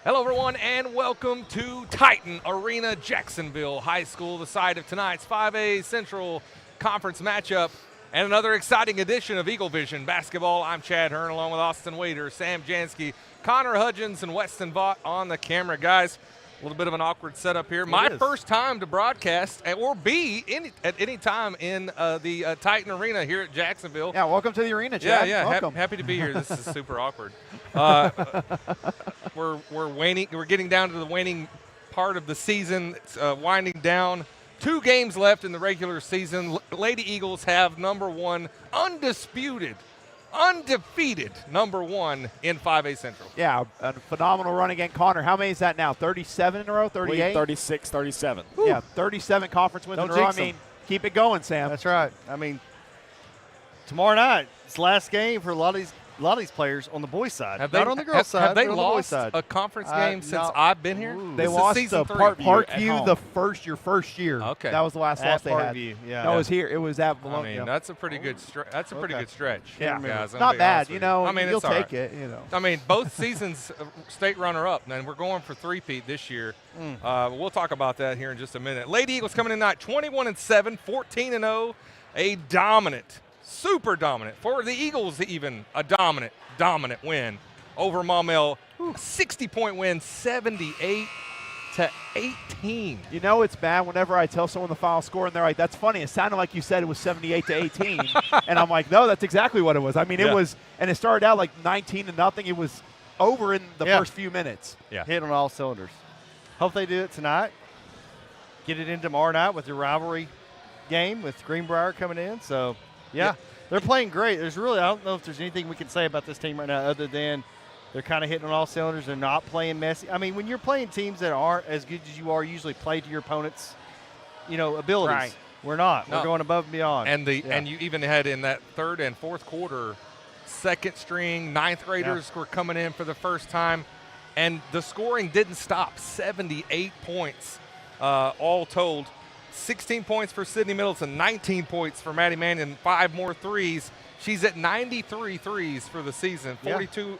Hello, everyone, and welcome to Titan Arena, Jacksonville High School, the site of tonight's 5A Central Conference matchup, and another exciting edition of Eaglevision basketball. I'm Chad Hearn, along with Austin Wader, Sam Jansky, Connor Hudgens, and Weston Vaught on the camera. Guys, a little bit of an awkward setup here. My first time to broadcast or be at any time in the Titan Arena here at Jacksonville. Yeah, welcome to the arena, Chad. Yeah, happy to be here. This is super awkward. We're waning. We're getting down to the waning part of the season. It's winding down. 2 games left in the regular season. Lady Eagles have number 1, undefeated number 1 in 5A Central. Yeah, a phenomenal run again. Connor, how many is that now? 37 in a row? 38? 36, 37. Woo. Yeah, 37 conference wins in a row. I mean, keep it going, Sam. That's right. I mean, tomorrow night, it's the last game for a lot of these players on the boys' side. Not on the girls' side. Have they but on the boys' lost side. a conference game since I've been here? They This is lost season to 3. Parkview your first year. Okay. That was the last loss they had. Parkview, yeah. No, it was here. It was at Vilonia. I mean, that's a pretty good good stretch. Yeah, guys. not bad. You know, I mean, you'll it's all take right. it. You know. I mean, both seasons state runner-up, and we're going for three-peat this year. We'll talk about that here in just a minute. Lady Eagles coming in tonight, 21-7, 14-0, a dominant, super dominant, for the Eagles even, a dominant win over Maumelle. 60-point win, 78-18. You know it's bad whenever I tell someone the final score, and they're like, that's funny. It sounded like you said it was 78-18. And I'm like, no, that's exactly what it was. I mean, it was, and it started out like 19-0. It was over in the first few minutes. Yeah. Hit on all cylinders. Hope they do it tonight. Get it in tomorrow night with your rivalry game with Greenbrier coming in. So, yeah, they're playing great. I don't know if there's anything we can say about this team right now other than they're kind of hitting on all cylinders. They're not playing messy. I mean, when you're playing teams that aren't as good as you are, usually play to your opponent's, abilities. Right. We're not. No. We're going above and beyond. And you even had in that third and fourth quarter, second string, ninth graders were coming in for the first time, and the scoring didn't stop. 78 points, all told. 16 points for Sydney Middleton, 19 points for Maddie Mannion, 5 more threes. She's at 93 threes for the season, 42,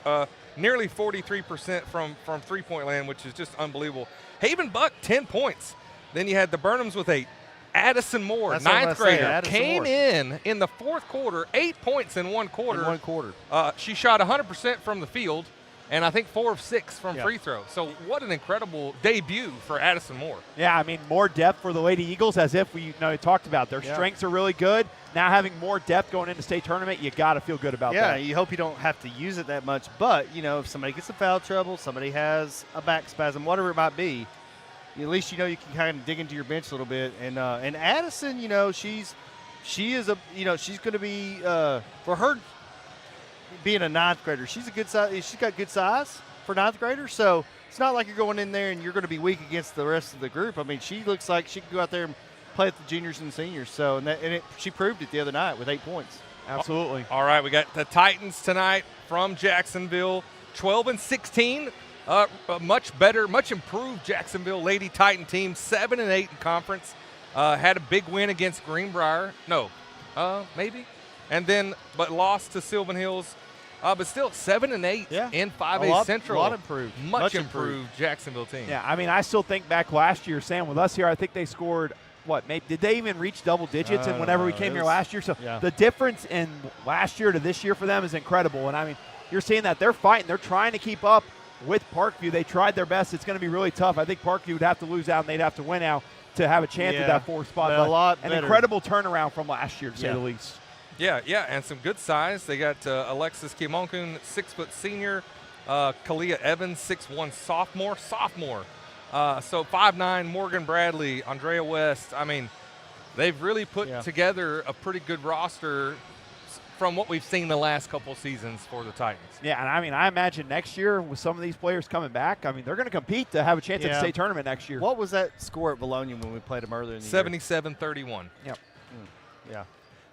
nearly 43% from three-point land, which is just unbelievable. Haven Buck, 10 points. Then you had the Burnhams with 8. Addison Moore, That's what I'm ninth gonna say, grader, Addison came Moore. in the fourth quarter, 8 points in one quarter. In one quarter. She shot 100% from the field, and I think 4 of 6 from free throw. So what an incredible debut for Addison Moore. Yeah, I mean, more depth for the Lady Eagles, as if we talked about. Their strengths are really good. Now having more depth going into state tournament, you got to feel good about that. Yeah, you hope you don't have to use it that much. But, if somebody gets in foul trouble, somebody has a back spasm, whatever it might be, at least you can kind of dig into your bench a little bit. And Addison, she's going to be for her being a ninth grader. She's a good size. She's got good size for ninth grader. So it's not like you're going in there and you're going to be weak against the rest of the group. I mean, she looks like she can go out there and play with the juniors and seniors. So she proved it the other night with 8 points. Absolutely. All right, we got the Titans tonight from Jacksonville, 12-16. Much better, much improved Jacksonville Lady Titan team, 7-8 in conference. Had a big win against Greenbrier. No, maybe. And then, but lost to Sylvan Hills. But still 7-8 in 5A Central. A lot improved. Much improved Jacksonville team. Yeah, I mean, I still think back last year, Sam, with us here, I think they scored, did they even reach double digits and whenever we came here last year? So the difference in last year to this year for them is incredible. And, I mean, you're seeing that they're fighting. They're trying to keep up with Parkview. They tried their best. It's going to be really tough. I think Parkview would have to lose out and they'd have to win out to have a chance at that 4th spot. But a lot an better. incredible turnaround from last year, to say the least. Yeah, and some good size. They got Alexis Kimonkun, 6-foot senior. Kalia Evans, 6'1", sophomore. So 5'9", Morgan Bradley, Andrea West. I mean, they've really put together a pretty good roster from what we've seen the last couple seasons for the Titans. Yeah, and I mean, I imagine next year with some of these players coming back, I mean, they're going to compete to have a chance at the state tournament next year. What was that score at Vilonia when we played them earlier in the year? 77-31. Yep. Yeah.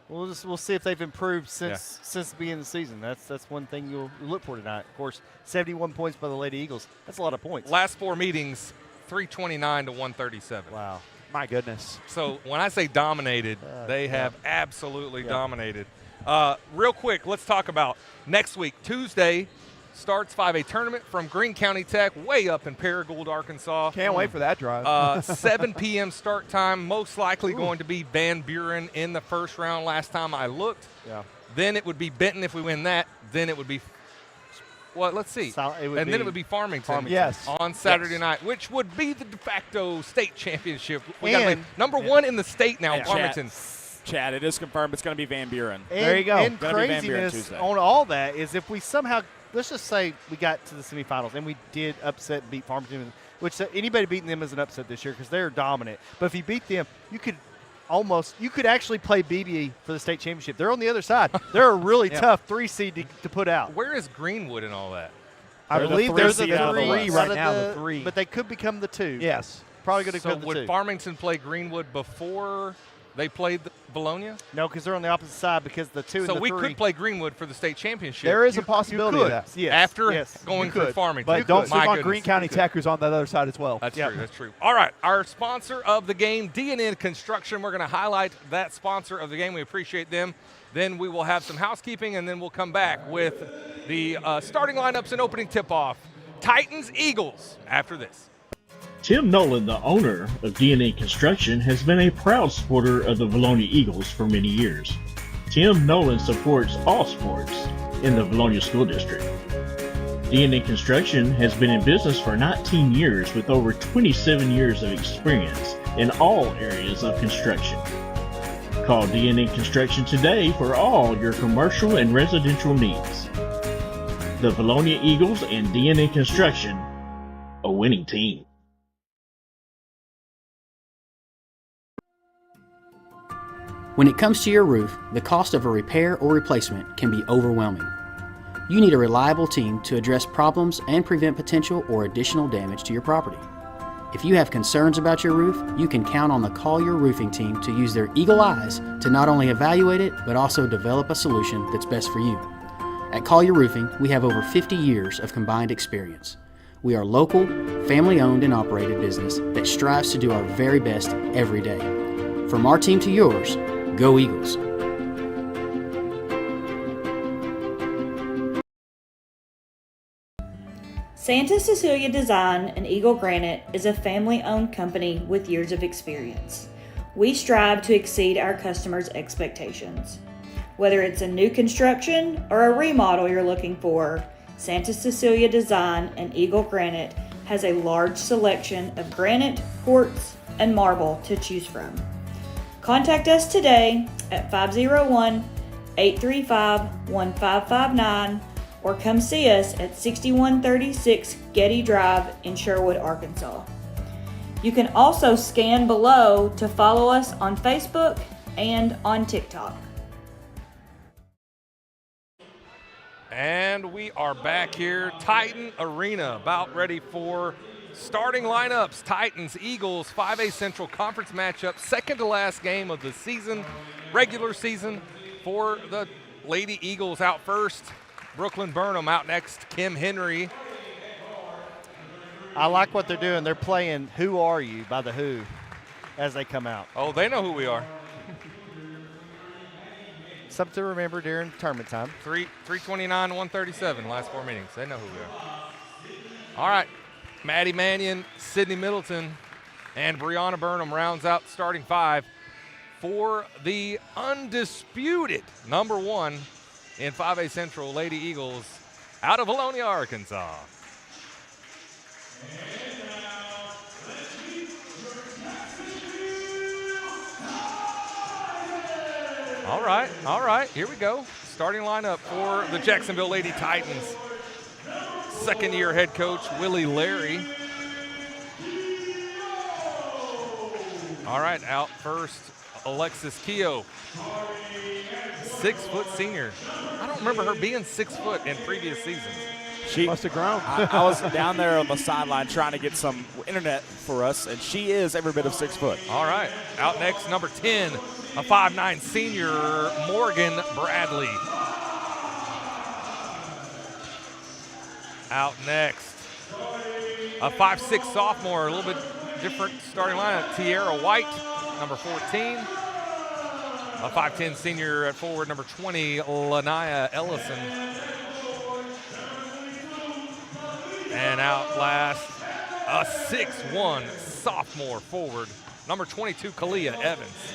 We'll see if they've improved since the beginning of the season. That's one thing you'll look for tonight. Of course, 71 points by the Lady Eagles. That's a lot of points. Last 4 meetings, 329 to 137. Wow. My goodness. So when I say dominated, they have absolutely dominated. Real quick, let's talk about next week, Tuesday, starts 5A tournament from Greene County Tech, way up in Paragould, Arkansas. Can't wait for that drive. 7 p.m. start time, most likely going to be Van Buren in the first round last time I looked. Yeah. Then it would be Benton if we win that. Then it would be, well, let's see. Then it would be Farmington, Yes. on Saturday night, which would be the de facto state championship. We And- got to make number one in the state now, Farmington. Chad, it is confirmed it's going to be Van Buren. There you go. And Gonna be Van Buren craziness Tuesday. on all that is if we somehow, let's just say we got to the semifinals and we did upset and beat Farmington, which anybody beating them is an upset this year because they're dominant. But if you beat them, you could actually play BB for the state championship. They're on the other side. They're a really tough 3 seed to put out. Where is Greenwood in all that? I They're the believe three there's seed a out of the 3 West. Right now, the 3. But they could become the 2. Yes. Probably going to So become the would 2. Farmington play Greenwood before they played Vilonia? No, because they're on the opposite side because the 2 and So the 3. we could play Greenwood for the state championship. There is You- a possibility you of could, that. Yes. after yes, going you through could. Farmington. But don't My sleep on goodness. Greene County Tech, who's on that other side as well. That's Yeah. true. That's true. All right, our sponsor of the game, D&N Construction. We're going to highlight that sponsor of the game. We appreciate them. Then we will have some housekeeping, and then we'll come back with the starting lineups and opening tip-off. Titans, Eagles, after this. Tim Nolan, the owner of DNA Construction, has been a proud supporter of the Vilonia Eagles for many years. Tim Nolan supports all sports in the Vilonia School District. DNA Construction has been in business for 19 years with over 27 years of experience in all areas of construction. Call DNA Construction today for all your commercial and residential needs. The Vilonia Eagles and DNA Construction, a winning team. When it comes to your roof, the cost of a repair or replacement can be overwhelming. You need a reliable team to address problems and prevent potential or additional damage to your property. If you have concerns about your roof, you can count on the Collier Roofing team to use their eagle eyes to not only evaluate it, but also develop a solution that's best for you. At Collier Roofing, we have over 50 years of combined experience. We are local, family-owned and operated business that strives to do our very best every day. From our team to yours, go Eagles! Santa Cecilia Design and Eagle Granite is a family-owned company with years of experience. We strive to exceed our customers' expectations. Whether it's a new construction or a remodel you're looking for, Santa Cecilia Design and Eagle Granite has a large selection of granite, quartz, and marble to choose from. Contact us today at 501-835-1559 or come see us at 6136 Getty Drive in Sherwood, Arkansas. You can also scan below to follow us on Facebook and on TikTok. And we are back here, Titan Arena, about ready for starting lineups. Titans, Eagles, 5A Central Conference matchup, second to last game of the season, regular season for the Lady Eagles. Out first, Brooklyn Burnham. Out next, Kim Henry. I like what they're doing. They're playing Who Are You by The Who as they come out. Oh, they know who we are. Something to remember during tournament time. 329, 137, last 4 meetings. They know who we are. All right, Maddie Mannion, Sydney Middleton, and Brianna Burnham rounds out the starting 5 for the undisputed number 1 in 5A Central Lady Eagles out of Vilonia, Arkansas. All right, here we go. Starting lineup for the Jacksonville Lady Titans. Second-year head coach Willie Larry. All right, out first, Alexis Keogh. 6-foot senior. I don't remember her being 6 foot in previous seasons. She must have grown. I was down there on the sideline trying to get some internet for us, and she is every bit of 6 foot. All right, out next, number 10, a 5'9" senior, Morgan Bradley. Out next, a 5'6" sophomore, a little bit different starting lineup, Tierra White, number 14. A 5'10" senior at forward, number 20, Lanaya Ellison. And outlast a 6'1" sophomore forward, number 22, Kalia Evans.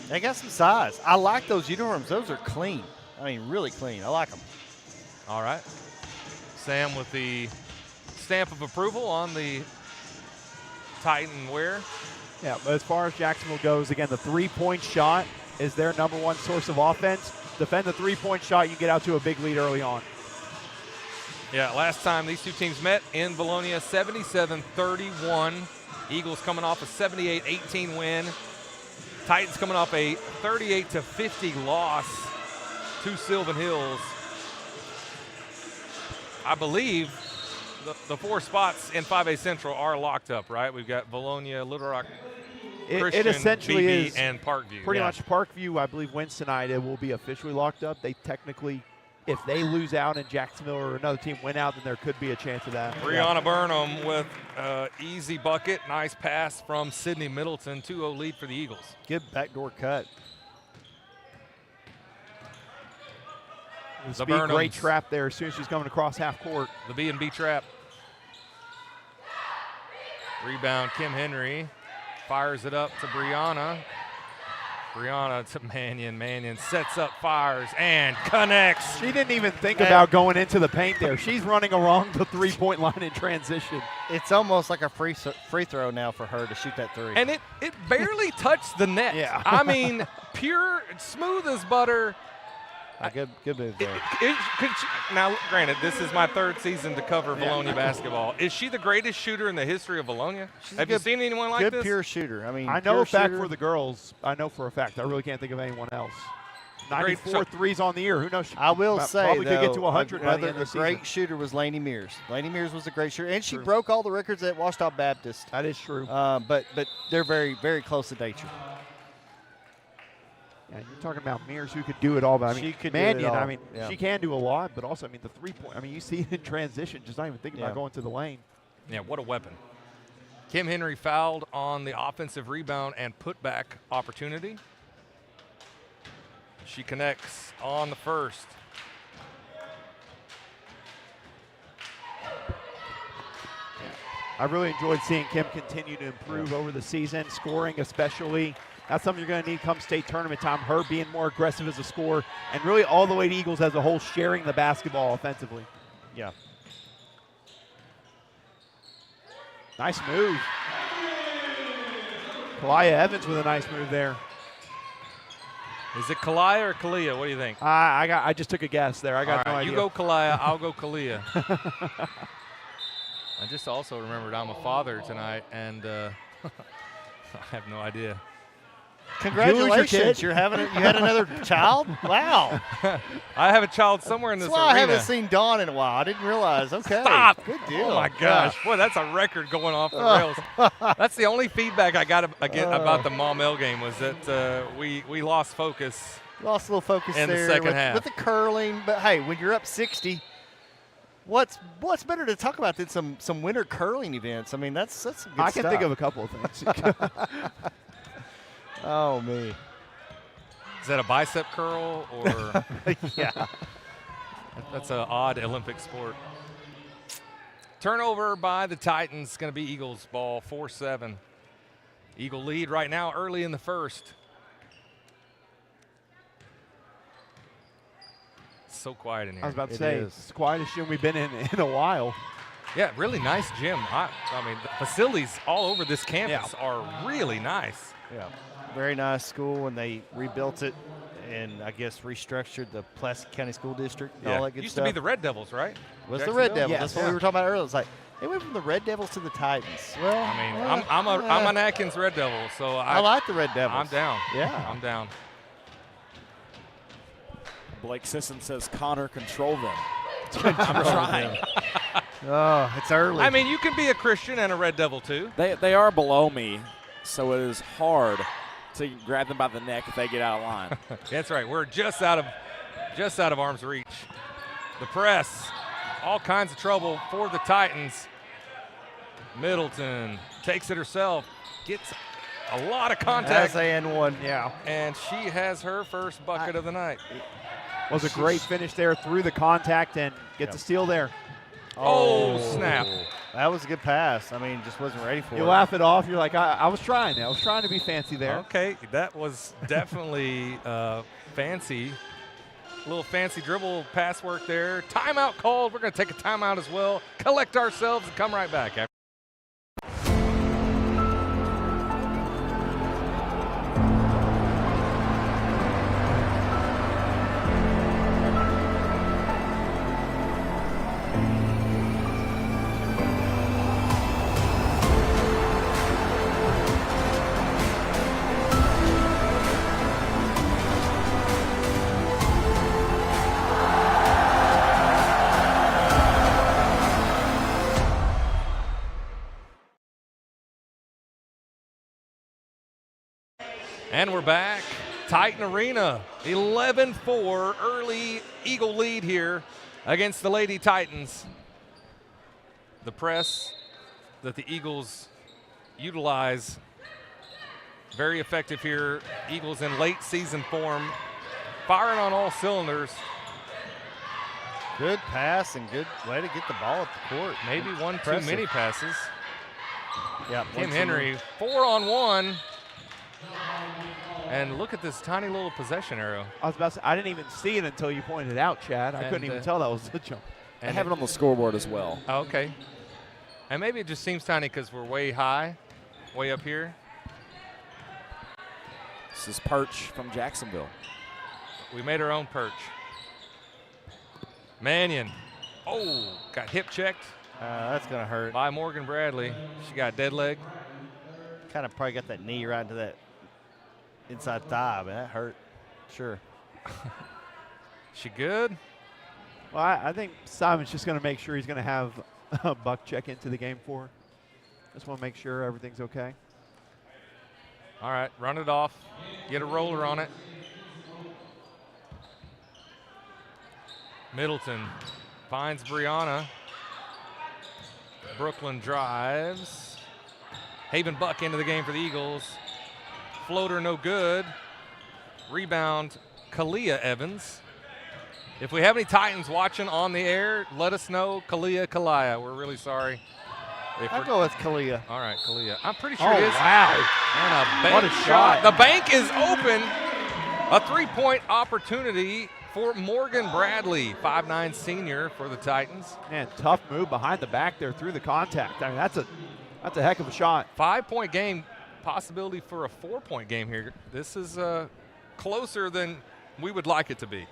They got some size. I like those uniforms. Those are clean. I mean, really clean. I like them. All right. Sam with the stamp of approval on the Titan wear. Yeah, but as far as Jacksonville goes, again, the three-point shot is their number one source of offense. Defend the three-point shot, you get out to a big lead early on. Yeah, last time these two teams met in Vilonia, 77-31. Eagles coming off a 78-18 win. Titans coming off a 38-50 loss to Sylvan Hills. I believe the four spots in 5A Central are locked up, right? We've got Vilonia, Little Rock, Christian, it essentially BB, is and Parkview. Pretty much Parkview, I believe, wins tonight. It will be officially locked up. They technically, if they lose out and Jacksonville or another team win out, then there could be a chance of that. Brianna Burnham with easy bucket. Nice pass from Sydney Middleton. 2-0 lead for the Eagles. Good backdoor cut. The Burnhams. Great trap there as soon as she's coming across half court. The B&B trap. Rebound, Kim Henry. Fires it up to Brianna. Brianna to Mannion. Mannion sets up, fires, and connects. She didn't even think about going into the paint there. She's running along the three-point line in transition. It's almost like a free throw now for her to shoot that three. And it barely touched the net. Yeah. I mean, pure, smooth as butter. Good move there. Now, granted, this is my third season to cover Vilonia basketball. Is she the greatest shooter in the history of Vilonia? Have you seen anyone like this? Good pure shooter. I mean, I know a fact for the girls. I know for a fact. I really can't think of anyone else. 94 threes on the year. Who knows? I will say, probably though, could get to 100 by the end of the a season. great shooter was Lainey Mears. Lainey Mears was a great shooter, and she broke all the records at Washita Baptist. That is true. But they're very, very close in nature. Yeah, you're talking about Mears who could do it all, but I mean, she could Mannion, do it all. I mean, she can do a lot, but also, I mean, the three-point, I mean, you see it in transition, just not even thinking about going to the lane. Yeah, what a weapon. Kim Henry fouled on the offensive rebound and putback opportunity. She connects on the first. I really enjoyed seeing Kim continue to improve over the season, scoring especially. That's something you're going to need come state tournament time, her being more aggressive as a scorer, and really all the way to Eagles as a whole sharing the basketball offensively. Yeah. Nice move. Kalia Evans with a nice move there. Is it Kalia or Kalia? What do you think? I just took a guess there. I got no idea. You go Kalia, I'll go Kalia. I just also remembered I'm a father tonight, and I have no idea. Congratulations! You had another child. Wow! I have a child somewhere in this arena. I haven't seen Dawn in a while. I didn't realize. Okay. Stop! Good deal. Oh my gosh! Boy, that's a record going off the rails. That's the only feedback I got about the Maumelle game was that we lost focus. Lost a little focus in there the second half with the curling. But hey, when you're up 60. What's better to talk about than some winter curling events? I mean, that's some good stuff. I can think of a couple of things. Oh, me. Is that a bicep curl or? Yeah. That's an odd Olympic sport. Turnover by the Titans. Going to be Eagles ball, 4-7. Eagle lead right now early in the first. It's so quiet in here. I was about to say, it's the quietest gym we've been in a while. Yeah, really nice gym. I mean, the facilities all over this campus are really nice. Yeah. Very nice school, and they rebuilt it and I guess restructured the Pulaski County School District and all that good Used stuff. to be the Red Devils, right? Was the Red Devils. Yes. That's what we were talking about earlier. It's like they went from the Red Devils to the Titans. Well, I mean, I'm an Atkins Red Devil, so I like the Red Devils. I'm down. Yeah. I'm down. Blake Sisson says, Connor, control them. I'm trying. Oh, it's early. I mean, you can be a Christian and a Red Devil too. They are below me, so it is hard to grab them by the neck if they get out of line. That's right. We're just out of arm's reach. The press, all kinds of trouble for the Titans. Middleton takes it herself, gets a lot of contact. That's and one. Yeah. And she has her first bucket of the night. Was a great finish there through the contact and gets a steal there. Oh, snap. That was a good pass. I mean, just wasn't ready for it. You laugh it off. You're like, I was trying. I was trying to be fancy there. Okay, that was definitely fancy. A little fancy dribble pass work there. Timeout called. We're going to take a timeout as well, collect ourselves, and come right back. And we're back. Titan Arena, 11-4, early Eagle lead here against the Lady Titans. The press that the Eagles utilize, very effective here. Eagles in late season form, firing on all cylinders. Good pass and good way to get the ball up the court. Maybe one too many passes. Yeah, Kim Henry, 4-on-1. And look at this tiny little possession arrow. I was about to say, I didn't even see it until you pointed it out, Chad. I couldn't even tell that was a jump. I have it on the scoreboard as well. Oh, okay. And maybe it just seems tiny because we're way high, way up here. This is Perch from Jacksonville. We made our own Perch. Mannion. Oh, got hip checked. That's going to hurt. By Morgan Bradley. She got dead leg. Kind of probably got that knee right into that inside thigh, man. That hurt. Sure. She good? Well, I think Simon's just going to make sure he's going to have Buck check into the game for her. Just want to make sure everything's okay. All right, run it off. Get a roller on it. Middleton finds Brianna. Brooklyn drives. Haven Buck into the game for the Eagles. Floater no good. Rebound, Kalia Evans. If we have any Titans watching on the air, let us know. Kalia. We're really sorry. I'll go with Kalia. All right, Kalia. I'm pretty sure it is. Wow. And a bank What a shot. The bank is open. A three-point opportunity for Morgan Bradley, 5'9" senior for the Titans. Man, tough move behind the back there through the contact. I mean, that's a heck of a shot. 5-point game, possibility for a 4-point game here. This is closer than we would like it to be.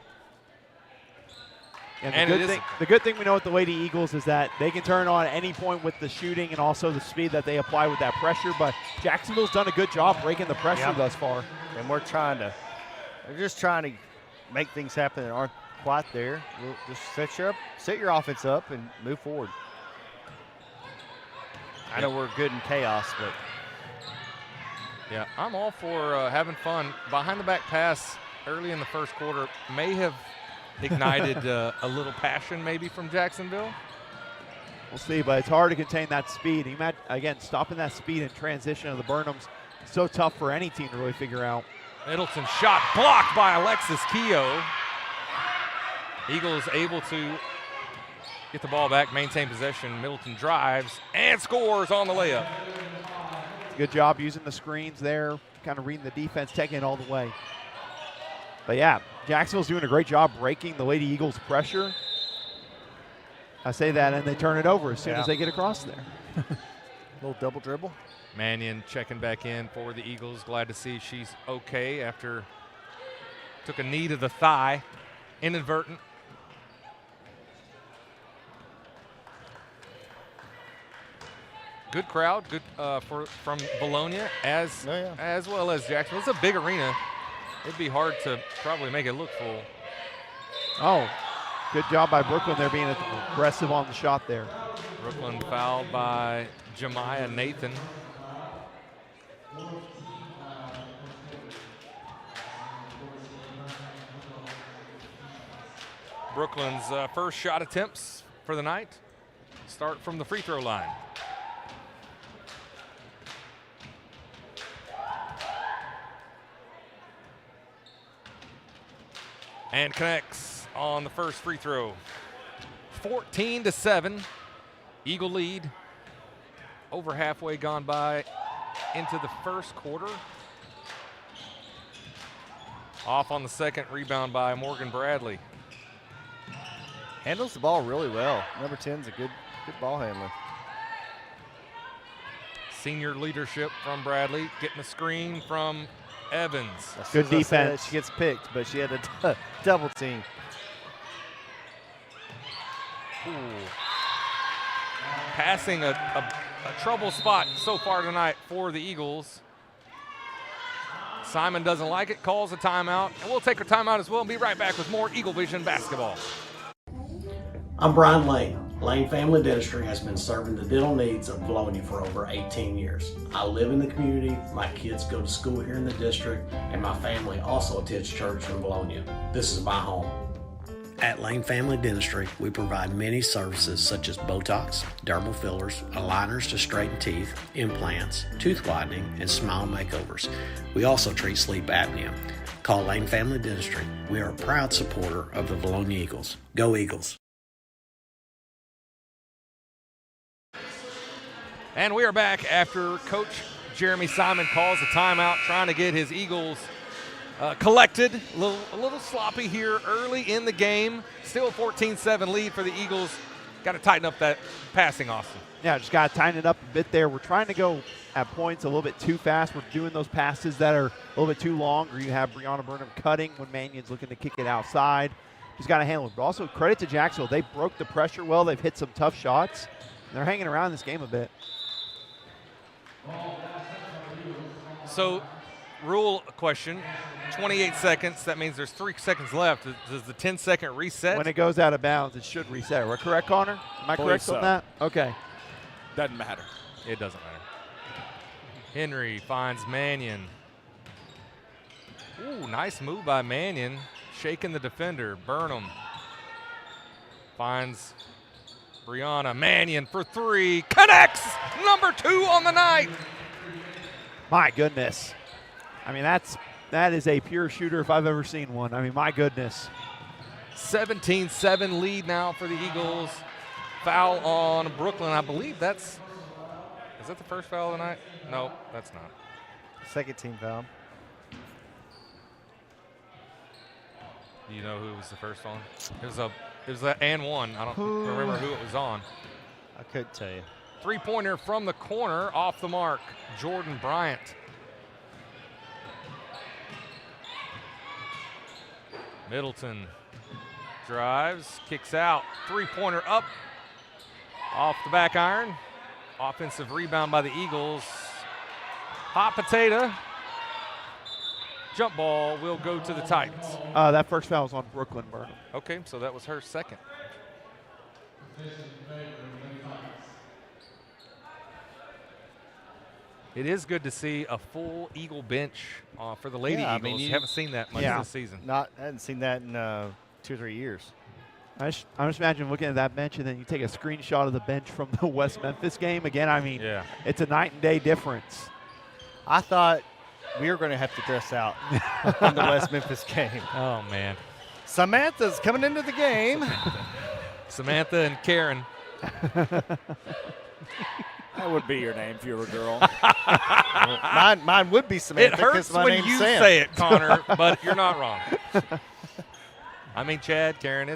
And the good thing we know with the Lady Eagles is that they can turn on at any point with the shooting and also the speed that they apply with that pressure. But Jacksonville's done a good job breaking the pressure thus far. And they're just trying to make things happen that aren't quite there. We'll just set your offense up and move forward. I know we're good in chaos, but. Yeah, I'm all for having fun. Behind the back pass early in the first quarter may have ignited a little passion maybe from Jacksonville. We'll see, but it's hard to contain that speed. Again, stopping that speed and transition of the Burnhams, so tough for any team to really figure out. Middleton shot blocked by Alexis Keogh. Eagles able to get the ball back, maintain possession. Middleton drives and scores on the layup. Good job using the screens there, kind of reading the defense, taking it all the way. But yeah, Jacksonville's doing a great job breaking the Lady Eagles' pressure. I say that, and they turn it over as soon as they get across there. Little double dribble. Mannion checking back in for the Eagles. Glad to see she's okay after took a knee to the thigh, inadvertent. Good crowd, good from Vilonia as well as Jacksonville. It's a big arena. It'd be hard to probably make it look full. Oh, good job by Brooklyn there being aggressive on the shot there. Brooklyn fouled by Jemiah Nathan. Brooklyn's first shot attempts for the night start from the free throw line. And connects on the first free throw. 14-7. Eagle lead. Over halfway gone by into the first quarter. Off on the second, rebound by Morgan Bradley. Handles the ball really well. Number 10's a good ball handler. Senior leadership from Bradley, getting a screen from Evans. Good defense. She gets picked, but she had a double team. Ooh. Passing a trouble spot so far tonight for the Eagles. Simon doesn't like it, calls a timeout, and we'll take a timeout as well and be right back with more Eaglevision basketball. I'm Brian Lane. Lane Family Dentistry has been serving the dental needs of Vilonia for over 18 years. I live in the community, my kids go to school here in the district, and my family also attends church in Vilonia. This is my home. At Lane Family Dentistry, we provide many services such as Botox, dermal fillers, aligners to straighten teeth, implants, tooth whitening, and smile makeovers. We also treat sleep apnea. Call Lane Family Dentistry. We are a proud supporter of the Vilonia Eagles. Go Eagles! And we are back after Coach Jeremy Simon calls a timeout, trying to get his Eagles collected. A little sloppy here early in the game. Still a 14-7 lead for the Eagles. Got to tighten up that passing, Austin. Yeah, just got to tighten it up a bit there. We're trying to go at points a little bit too fast. We're doing those passes that are a little bit too long, or you have Brianna Burnham cutting when Mannion's looking to kick it outside. Just got to handle it. But also credit to Jacksonville. They broke the pressure well. They've hit some tough shots. They're hanging around this game a bit. So, rule question, 28 seconds. That means there's 3 seconds left. Does the 10-second reset? When it goes out of bounds, it should reset. We're correct, Connor? Am I correct on that? Okay. Doesn't matter. It doesn't matter. Henry finds Mannion. Ooh, nice move by Mannion. Shaking the defender. Burnham finds Brianna. Mannion for 3. Connects! Number 2 on the night. My goodness. I mean, that is a pure shooter if I've ever seen one. I mean, my goodness. 17-7 lead now for the Eagles. Foul on Brooklyn. I believe is that the first foul of the night? No, that's not. Second team foul. Do you know who was the first one? It was a and one. I don't remember who it was on. I couldn't tell you. Three-pointer from the corner, off the mark. Jordan Bryant. Middleton drives, kicks out. Three-pointer up, off the back iron. Offensive rebound by the Eagles. Hot potato. Jump ball will go to the Titans. That first foul was on Brooklyn Burnham. Okay, so that was her second. It is good to see a full Eagle bench for the Lady Eagles. I mean, you haven't seen that much this season. I hadn't seen that in 2 or 3 years. I just imagine looking at that bench and then you take a screenshot of the bench from the West Memphis game. Again, I mean, it's a night and day difference. I thought we were going to have to dress out in the West Memphis game. Oh, man. Samantha's coming into the game. Samantha and Karen. That would be your name if you were a girl. Mine would be Samantha. It hurts my when name's you Sam. say it, Connor, but you're not wrong. I mean, Chad, Karen,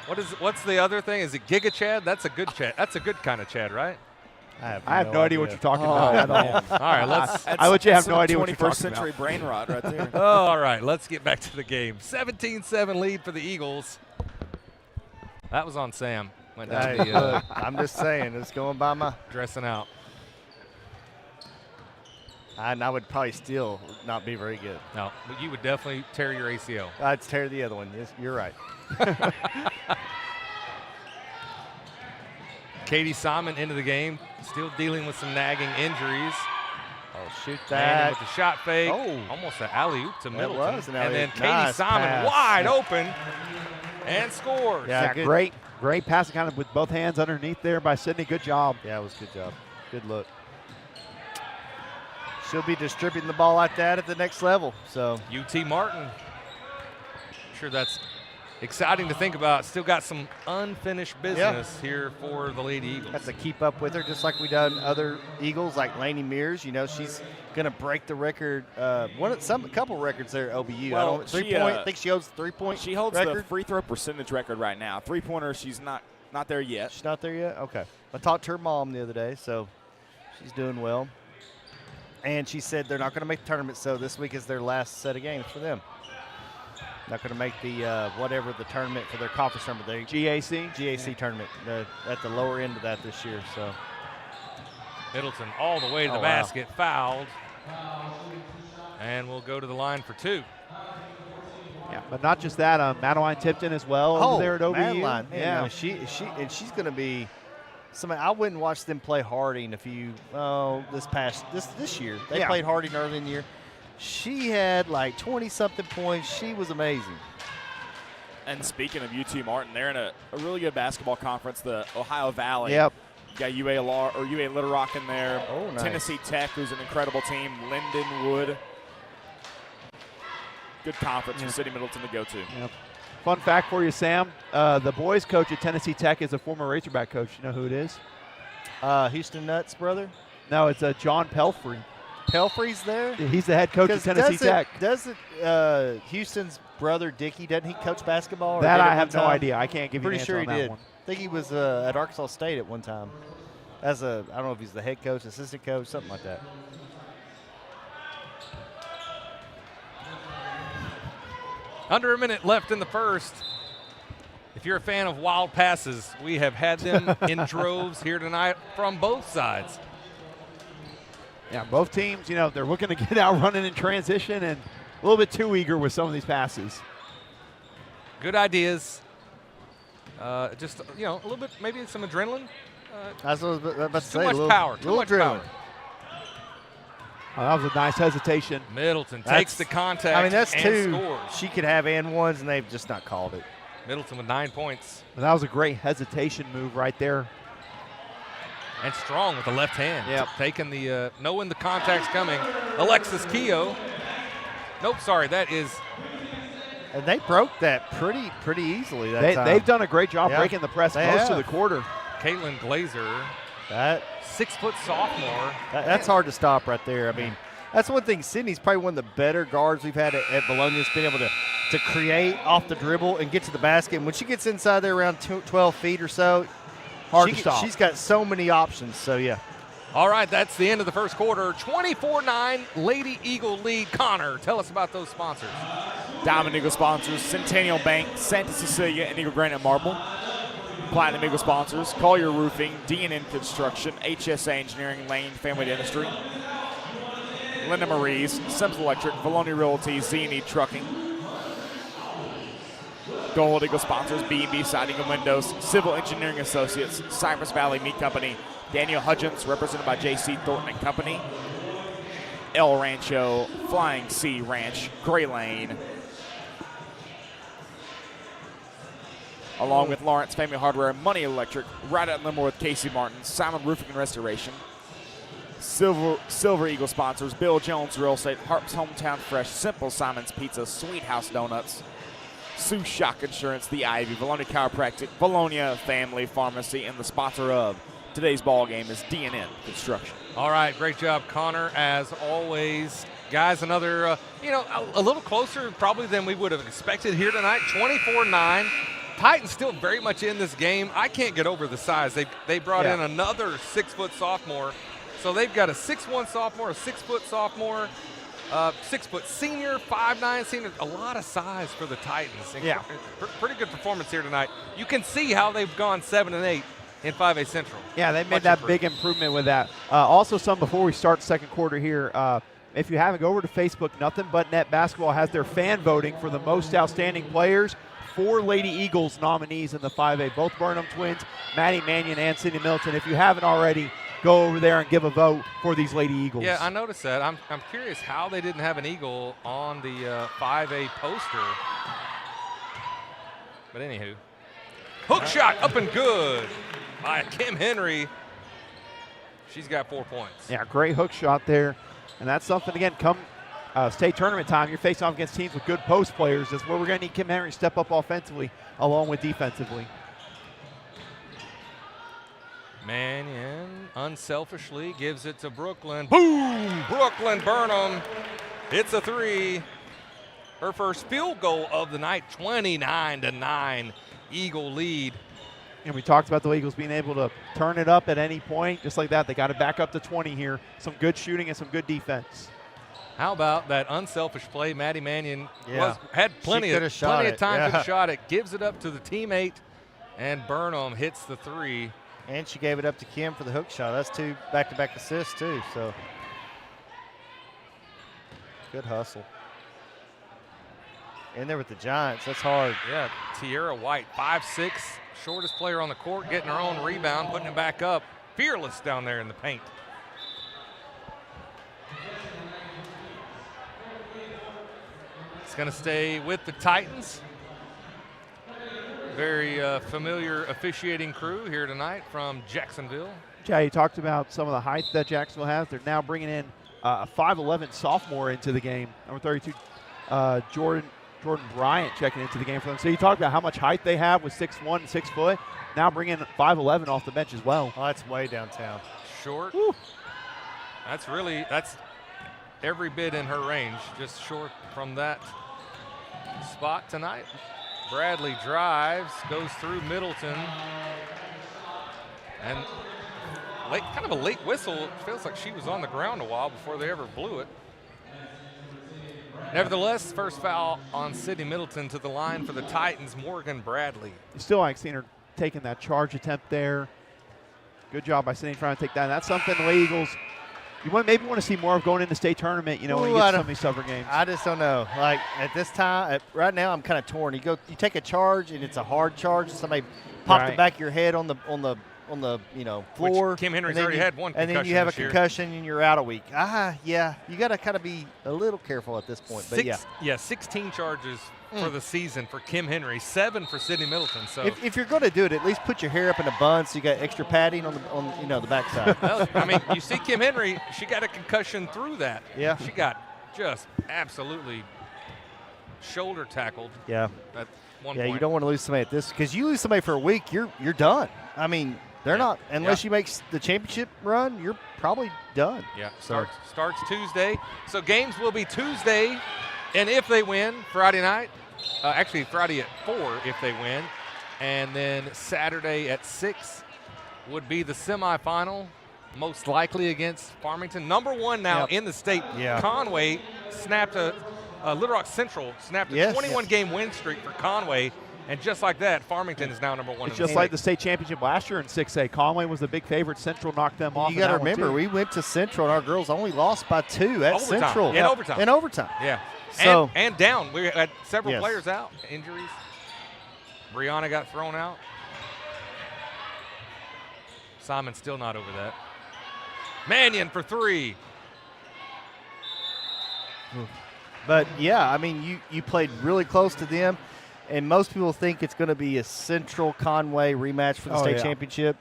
what's the other thing? Is it Giga Chad? That's a good Chad. That's a good kind of Chad, right? I have no idea what you're talking about at all. All right, let's. I let you have no idea what you're 21st talking century about. brain rot right there. All right, let's get back to the game. 17-7 lead for the Eagles. That was on Sam. Went down Hey, the look, I'm just saying, it's going by my. dressing out. And I would probably still not be very good. No, but you would definitely tear your ACL. I'd tear the other one. Yes, you're right. Katie Simon into the game, still dealing with some nagging injuries. Oh, shoot Mannion that. with the shot fake. Oh. Almost an alley-oop to Middleton. was an and then alley-oop. Katie Nice Simon pass. wide open and scores. Yeah, good. Great passing kind of with both hands underneath there by Sydney. Good job. Yeah, it was a good job. Good look. She'll be distributing the ball like that at the next level. So UT Martin. Sure that's exciting to think about. Still got some unfinished business here for the Lady Eagles. Have to keep up with her, just like we done other Eagles, like Lainey Mears. You know, she's going to break the record. A couple records there at OBU. Well, I think she holds the 3-point. She holds record. the free throw percentage record right now. 3-pointer, she's not there yet. She's not there yet. Okay. I talked to her mom the other day, so she's doing well. And she said they're not going to make the tournament, so this week is their last set of games for them. Not going to make the whatever the tournament for their conference tournament. GAC tournament at the lower end of that this year. So Middleton all the way to the basket, fouled, and we'll go to the line for 2. Yeah, but not just that. Madeline Tipton as well over there at OBU. Madeline, man, she's going to be somebody. I went and watched them play Harding this year. They played Harding early in the year. She had like 20-something points. She was amazing. And speaking of UT Martin, they're in a really good basketball conference, the Ohio Valley. Yep. You got UA Little Rock in there. Oh, nice. Tennessee Tech, who's an incredible team. Lindenwood. Good conference for City Middleton to go to. Yep. Fun fact for you, Sam. The boys coach at Tennessee Tech is a former Razorback coach. You know who it is? Houston Nutt's brother? No, it's John Pelfrey. Pelfrey's there? He's the head coach at Tennessee Tech. Doesn't Houston's brother Dickie, doesn't he coach basketball? That I have no idea. I can't give you an answer on that did. one. I think he was at Arkansas State at one time. I don't know if he's the head coach, assistant coach, something like that. Under a minute left in the first. If you're a fan of wild passes, we have had them in droves here tonight from both sides. Yeah, both teams, they're looking to get out running in transition and a little bit too eager with some of these passes. Good ideas. Just, a little bit, maybe some adrenaline. That's what I was about to say. Too much power. Too much adrenaline. power. Oh, that was a nice hesitation. Middleton takes the contact. I mean, that's and 2. Scores. She could have and ones, and they've just not called it. Middleton with 9 points. And that was a great hesitation move right there. And strong with the left hand. Yep. Taking knowing the contact's coming. Alexis Keogh. Nope, sorry, that is. And they broke that pretty easily that time. They've done a great job breaking the press most of the quarter. Caitlin Glazer. That 6-foot sophomore. That's hard to stop right there. I mean, that's one thing. Sydney's probably one of the better guards we've had at Vilonia. Has been able to create off the dribble and get to the basket. And when she gets inside there around 12 feet or so, hard to stop. She's got so many options. So, yeah. All right, that's the end of the first quarter. 24-9, Lady Eagle lead. Connor, tell us about those sponsors. Diamond Eagle sponsors, Centennial Bank, Santa Cecilia, and Eagle Granite Marble. Platinum Eagle sponsors, Collier Roofing, D&N Construction, HSA Engineering, Lane Family Dentistry, Linda Marie's, Sims Electric, Vilonia Realty, Z&E Trucking. Gold Eagle sponsors, B&B Siding and Windows, Civil Engineering Associates, Cypress Valley Meat Company, Daniel Hudgens, represented by J.C. Thornton and Company, El Rancho, Flying Sea Ranch, Gray Lane, along with Lawrence Family Hardware, Money Electric, right at Limber with Casey Martin, Simon Roofing and Restoration, Silver Eagle sponsors, Bill Jones Real Estate, Harp's Hometown Fresh, Simple Simon's Pizza, Sweet House Donuts, Sue Shock Insurance, The Ivy, Vilonia Chiropractic, Vilonia Family Pharmacy, and the sponsor of today's ball game is D&N Construction. All right, great job, Connor, as always. Guys, another, a little closer probably than we would have expected here tonight, 24-9. Titans still very much in this game. I can't get over the size. They brought in another 6-foot sophomore. So they've got a 6'1" sophomore, a 6-foot sophomore, 6-foot senior, 5'9" senior. A lot of size for the Titans. Yeah. Pretty good performance here tonight. You can see how they've gone 7-8 in 5A Central. Yeah, they made that big improvement with that. Also, before we start the second quarter here, if you haven't, go over to Facebook. Nothing But Net Basketball has their fan voting for the most outstanding players. 4 Lady Eagles nominees in the 5A, both Burnham twins, Maddie Mannion and Cindy Milton. If you haven't already, go over there and give a vote for these Lady Eagles. Yeah, I noticed that. I'm curious how they didn't have an Eagle on the 5A poster. But anywho, hook shot up and good by Kim Henry. She's got 4 points. Yeah, great hook shot there. And that's something, again, come state tournament time, you're facing off against teams with good post players. That's where we're going to need Kim Henry to step up offensively along with defensively. Mannion unselfishly gives it to Brooklyn. Boom! Brooklyn Burnham hits a three. Her first field goal of the night, 29-9 Eagle lead. And we talked about the Eagles being able to turn it up at any point. Just like that, they got to back up to 20 here. Some good shooting and some good defense. How about that unselfish play? Maddie Mannion had plenty of time to shot it. Gives it up to the teammate, and Burnham hits the three. And she gave it up to Kim for the hook shot. That's 2 back-to-back assists, too. So good hustle. In there with the Giants. That's hard. Yeah, Tierra White, 5'6", shortest player on the court, getting her own rebound, putting it back up. Fearless down there in the paint. It's going to stay with the Titans. Very familiar officiating crew here tonight from Jacksonville. Yeah, you talked about some of the height that Jacksonville has. They're now bringing in a 5'11" sophomore into the game. Number 32, Jordan Bryant checking into the game for them. So you talked about how much height they have with 6'1" and 6 foot. Now bringing 5'11" off the bench as well. Oh, that's way downtown. Short. Woo. That's every bit in her range, just short from that spot tonight. Bradley drives, goes through Middleton, and kind of a late whistle. It feels like she was on the ground a while before they ever blew it. Nevertheless, first foul on Sydney Middleton to the line for the Titans, Morgan Bradley. You still like seeing her taking that charge attempt there. Good job by Sydney trying to take that. And that's something the Eagles you maybe want to see more of going into state tournament, when you get some of these tougher games. I just don't know. Like at this time, right now, I'm kind of torn. You take a charge and it's a hard charge. Somebody popped the back of your head on the floor. Which Kim Henry's already had one concussion. And then you have a concussion and you're out a week. Yeah. You got to kind of be a little careful at this point. But 16 charges for the season for Kim Henry, 7 for Sydney Middleton. So if you're going to do it, at least put your hair up in a bun so you got extra padding on the backside. Well, I mean, you see Kim Henry, she got a concussion through that. Yeah. She got just absolutely shoulder tackled. Yeah. At one point. You don't want to lose somebody at this because you lose somebody for a week, you're done. I mean, they're not unless you make the championship run, you're probably done. Yeah. Starts Tuesday. So games will be Tuesday, and if they win, Friday night. Actually, Friday at 4 if they win. And then Saturday at 6 would be the semifinal, most likely against Farmington. Number 1 now in the state. Yeah. Conway snapped Little Rock Central snapped a 21-game win streak for Conway. And just like that, Farmington is now number 1. It's just like the state championship last year in 6A. Conway was the big favorite. Central knocked them off. You got to remember, we went to Central, and our girls only lost by 2 at overtime. Central. In overtime. Yeah. So and down. We had several players out, injuries. Brianna got thrown out. Simon's still not over that. Mannion for 3. But, I mean, you played really close to them, and most people think it's going to be a Central Conway rematch for the state championship.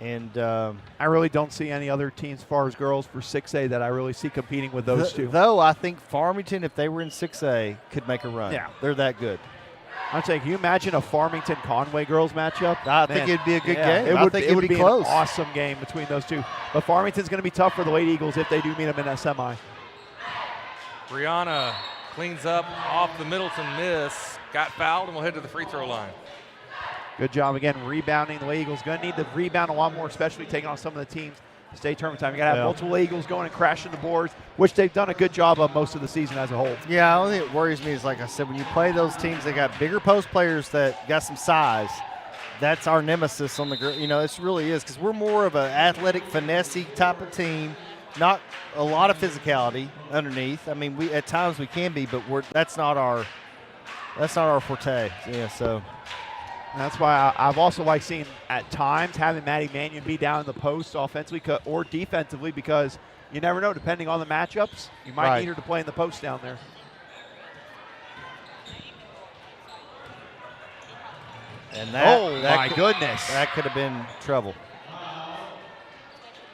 And I really don't see any other teams as far as girls for 6A that I really see competing with those two. Though I think Farmington, if they were in 6A, could make a run. Yeah. They're that good. I'm saying, can you imagine a Farmington-Conway girls matchup? I think it'd be a good game. It would be close. An awesome game between those two. But Farmington's going to be tough for the Lady Eagles if they do meet them in that semi. Brianna cleans up off the Middleton miss. Got fouled and will head to the free throw line. Good job again rebounding the Eagles. Going to need to rebound a lot more, especially taking on some of the teams. State tournament time. You got to have multiple Eagles going and crashing the boards, which they've done a good job of most of the season as a whole. Yeah, the only thing that worries me is, like I said, when you play those teams, they got bigger post players that got some size. That's our nemesis on the – it really is because we're more of an athletic, finesse-y type of team, not a lot of physicality underneath. I mean, at times we can be, but that's not our forte. Yeah, so – that's why I've also liked seeing at times having Maddie Mannion be down in the post offensively or defensively because you never know. Depending on the matchups, you might need her to play in the post down there. And my goodness. That could have been trouble.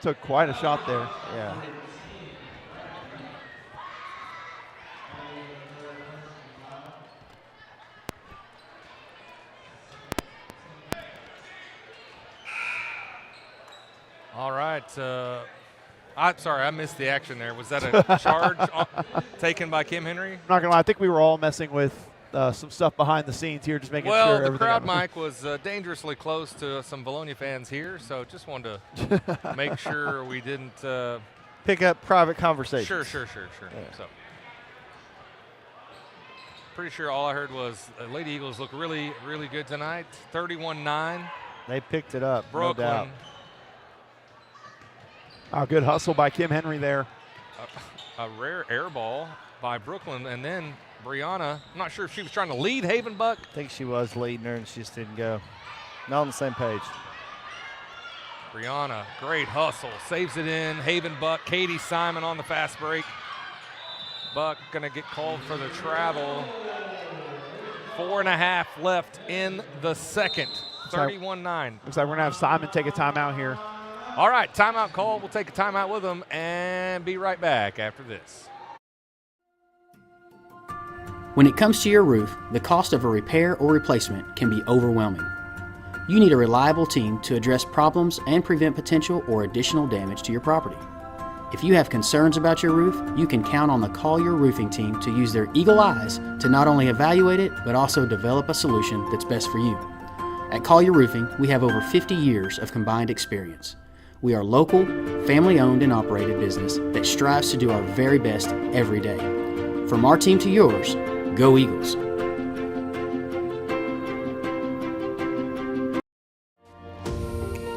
Took quite a shot there. Yeah. All right. I'm sorry, I missed the action there. Was that a charge taken by Kim Henry? I'm not going to lie. I think we were all messing with some stuff behind the scenes here, just making sure Well, everything. the crowd mic was dangerously close to some Vilonia fans here, so just wanted to make sure we didn't pick up private conversation. Sure. Yeah. So, pretty sure all I heard was Lady Eagles look really, really good tonight. 31-9. They picked it up. Brooklyn. No doubt. Oh, good hustle by Kim Henry there. A rare air ball by Brooklyn, and then Brianna. I'm not sure if she was trying to lead Havenbuck. I think she was leading her, and she just didn't go. Not on the same page. Brianna, great hustle, saves it in. Havenbuck, Katie Simon on the fast break. Buck gonna get called for the travel. 4.5 left in the second. 31-9. Looks like we're gonna have Simon take a timeout here. All right, timeout call. We'll take a timeout with them and be right back after this. When it comes to your roof, the cost of a repair or replacement can be overwhelming. You need a reliable team to address problems and prevent potential or additional damage to your property. If you have concerns about your roof, you can count on the Collier Roofing team to use their eagle eyes to not only evaluate it, but also develop a solution that's best for you. At Collier Roofing, we have over 50 years of combined experience. We are local, family-owned and operated business that strives to do our very best every day. From our team to yours, go Eagles!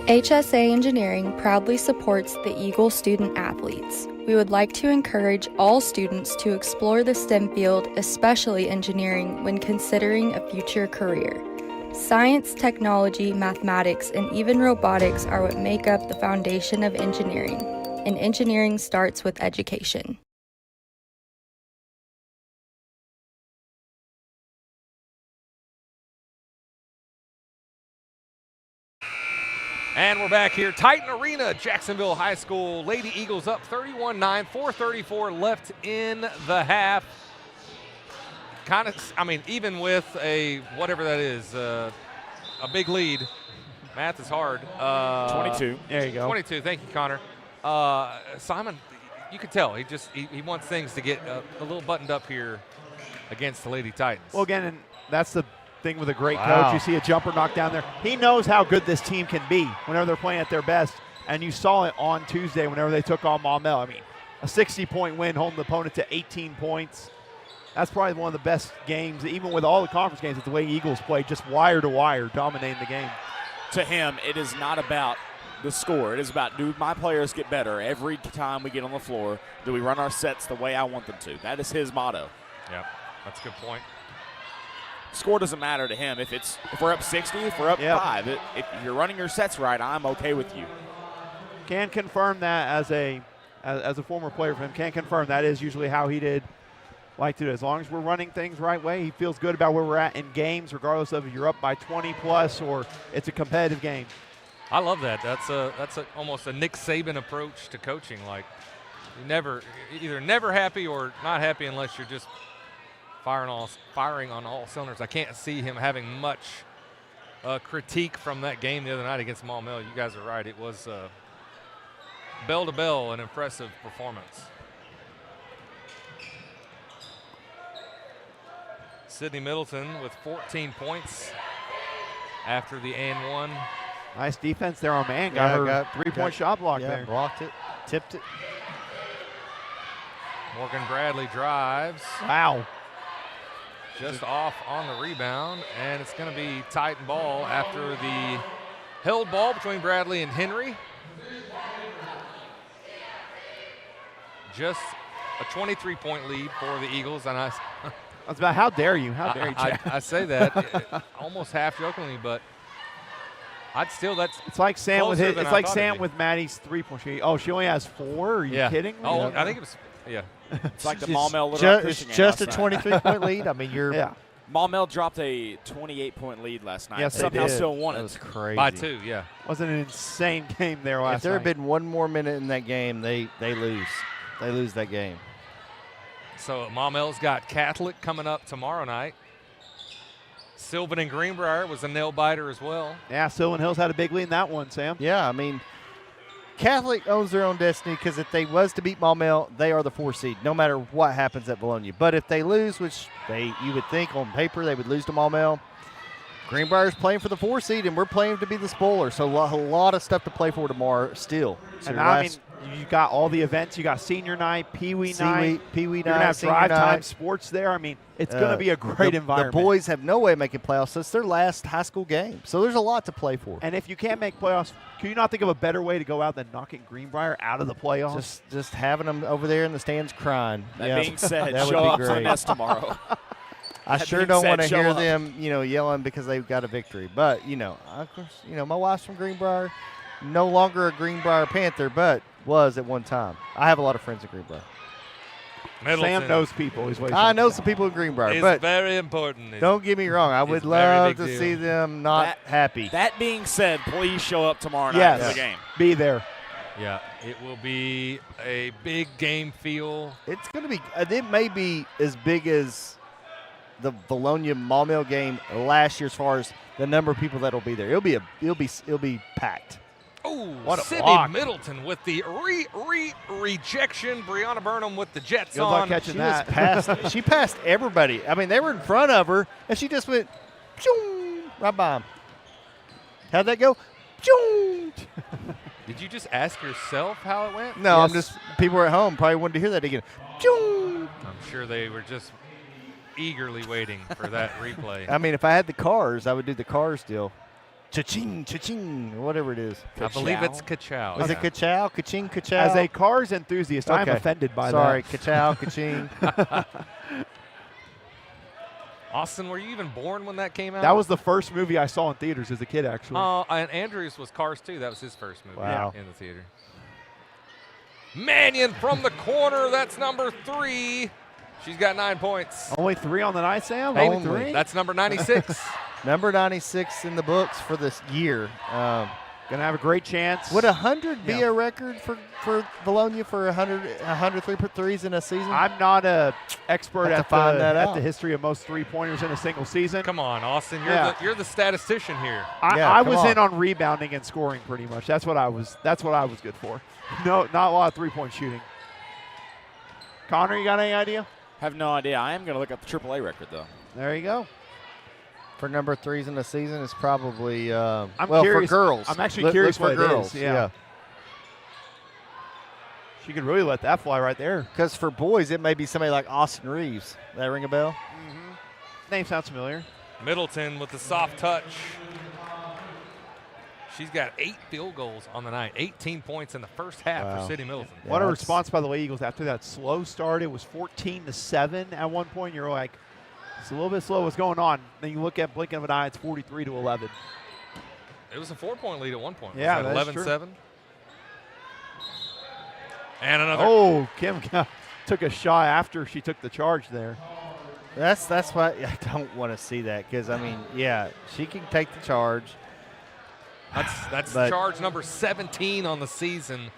HSA Engineering proudly supports the Eagle student athletes. We would like to encourage all students to explore the STEM field, especially engineering, when considering a future career. Science, technology, mathematics, and even robotics are what make up the foundation of engineering, and engineering starts with education. And we're back here. Titan Arena, Jacksonville High School. Lady Eagles up 31-9, 4:34 left in the half. Kind of, I mean, even with a whatever that is, a big lead. Math is hard. 22. There you go. 22. Thank you, Connor. Simon, you can tell he wants things to get a little buttoned up here against the Lady Titans. Well, again, and that's the thing with a great coach. You see a jumper knock down there. He knows how good this team can be whenever they're playing at their best, and you saw it on Tuesday whenever they took on Maumelle. I mean, a 60-point win, holding the opponent to 18 points. That's probably one of the best games, even with all the conference games, that the way Eagles played, just wire to wire, dominating the game. To him, it is not about the score. It is about, do my players get better every time we get on the floor? Do we run our sets the way I want them to? That is his motto. Yep, that's a good point. Score doesn't matter to him. If we're up 60, if we're up 5, if you're running your sets right, I'm okay with you. Can confirm that as a former player for him. Can confirm that is usually how he did like to do. As long as we're running things the right way, he feels good about where we're at in games, regardless of if you're up by 20 plus or it's a competitive game. I love that. That's almost a Nick Saban approach to coaching. Like, you're either never happy or not happy unless you're just firing on all cylinders. I can't see him having much critique from that game the other night against Maumelle. You guys are right. It was bell to bell, an impressive performance. Sydney Middleton with 14 points after the and one. Nice defense there on man. Got her three-point shot block there. Blocked it, tipped it. Morgan Bradley drives. Wow. Just off on the rebound, and it's going to be Titan ball after the held ball between Bradley and Henry. Just a 23-point lead for the Eagles, and I was about how dare you, Jack. I say that almost half jokingly, but I'd still it's like Sam with Sam with Maddie's three-point shot. Oh, she only has 4. Are you kidding me? Oh, I think it was. Yeah. It's like the Maumelle Little Christian game just last a 23-point lead. I mean, Maumelle dropped a 28-point lead last night. Yes, somehow still won it. That was crazy. By 2, yeah. Wasn't an insane game there last night. If there had been one more minute in that game, they lose. They lose that game. So Maumelle's got Catholic coming up tomorrow night. Sylvan and Greenbrier was a nail-biter as well. Yeah, Sylvan Hills had a big lead in that one, Sam. Yeah, I mean, Catholic owns their own destiny because if they was to beat Maumelle, they are the 4 seed, no matter what happens at Vilonia. But if they lose, which you would think on paper they would lose to Maumelle, Greenbrier's playing for the 4 seed, and we're playing to be the spoiler. So a lot of stuff to play for tomorrow still. So and I mean, you got all the events. You got senior night, Pee-wee night. Pee-wee night. You're going to have drive time sports there. I mean, it's going to be a great environment. The boys have no way of making playoffs. It's their last high school game. So there's a lot to play for. And if you can't make playoffs, can you not think of a better way to go out than knocking Greenbrier out of the playoffs? Just having them over there in the stands crying. That being said, that show would up be for the great. mess tomorrow. I sure don't want to hear them, yelling because they've got a victory. But, of course, my wife's from Greenbrier. No longer a Greenbrier Panther, but was at one time. I have a lot of friends at Greenbrier. Sam knows people. I know some people in Greenbrier, but very important. Don't get me wrong. I would love to see them not happy. That being said, please show up tomorrow night for the game. Be there. Yeah, it will be a big game feel. It's going to be. It may be as big as the Vilonia Maumelle game last year as far as the number of people that will be there. It'll be packed. Oh, what a Sydney block. Middleton with the rejection. Brianna Burnham with the Jets Good luck on. catching that. She passed everybody. I mean, they were in front of her, and she just went right by them. How'd that go? Did you just ask yourself how it went? No, Yes. people were at home probably wanted to hear that again. I'm sure they were just eagerly waiting for that replay. I mean, if I had the cars, I would do the cars deal. Cha-ching, cha-ching, or whatever it is. I believe it's ka-chow. Is it ka-chow, ka-ching, ka-chow? As a cars enthusiast, I'm offended by Sorry, that. ka-chow, ka-ching. Austin, were you even born when that came out? That was the first movie I saw in theaters as a kid, actually. Oh, and Andrews was Cars 2. That was his first movie in the theater. Mannion from the corner. That's number 3. She's got 9 points. Only 3 on the night, Sam? Only. Only 3? That's number 96. Number 96 in the books for this year. Going to have a great chance. Would 100 be a record for Vilonia for 100 threes in a season? I'm not an expert at the history of most three-pointers in a single season. Come on, Austin. You're the statistician here. I was in on rebounding and scoring pretty much. That's what I was good for. No, not a lot of three-point shooting. Connor, you got any idea? Have no idea. I am going to look up the AAA record, though. There you go. For number 3s in the season, it's probably curious. for girls. I'm actually curious for what girls. it is. Yeah. She could really let that fly right there. Because for boys, it may be somebody like Austin Reeves. That ring a bell? Mm-hmm. Name sounds familiar. Middleton with the soft touch. She's got 8 field goals on the night. 18 points in the first half for Sydney Middleton. Yeah, what a response by the Eagles after that slow start. It was 14-7 at one point. You're like, it's a little bit slow. What's going on? Then you look at blink of an eye. It's 43-11. It was a 4-point lead at one point. Yeah, was that 11-7? And another. Oh, Kim took a shot after she took the charge there. That's why I don't want to see that because, I mean, yeah, she can take the charge. That's charge number 17 on the season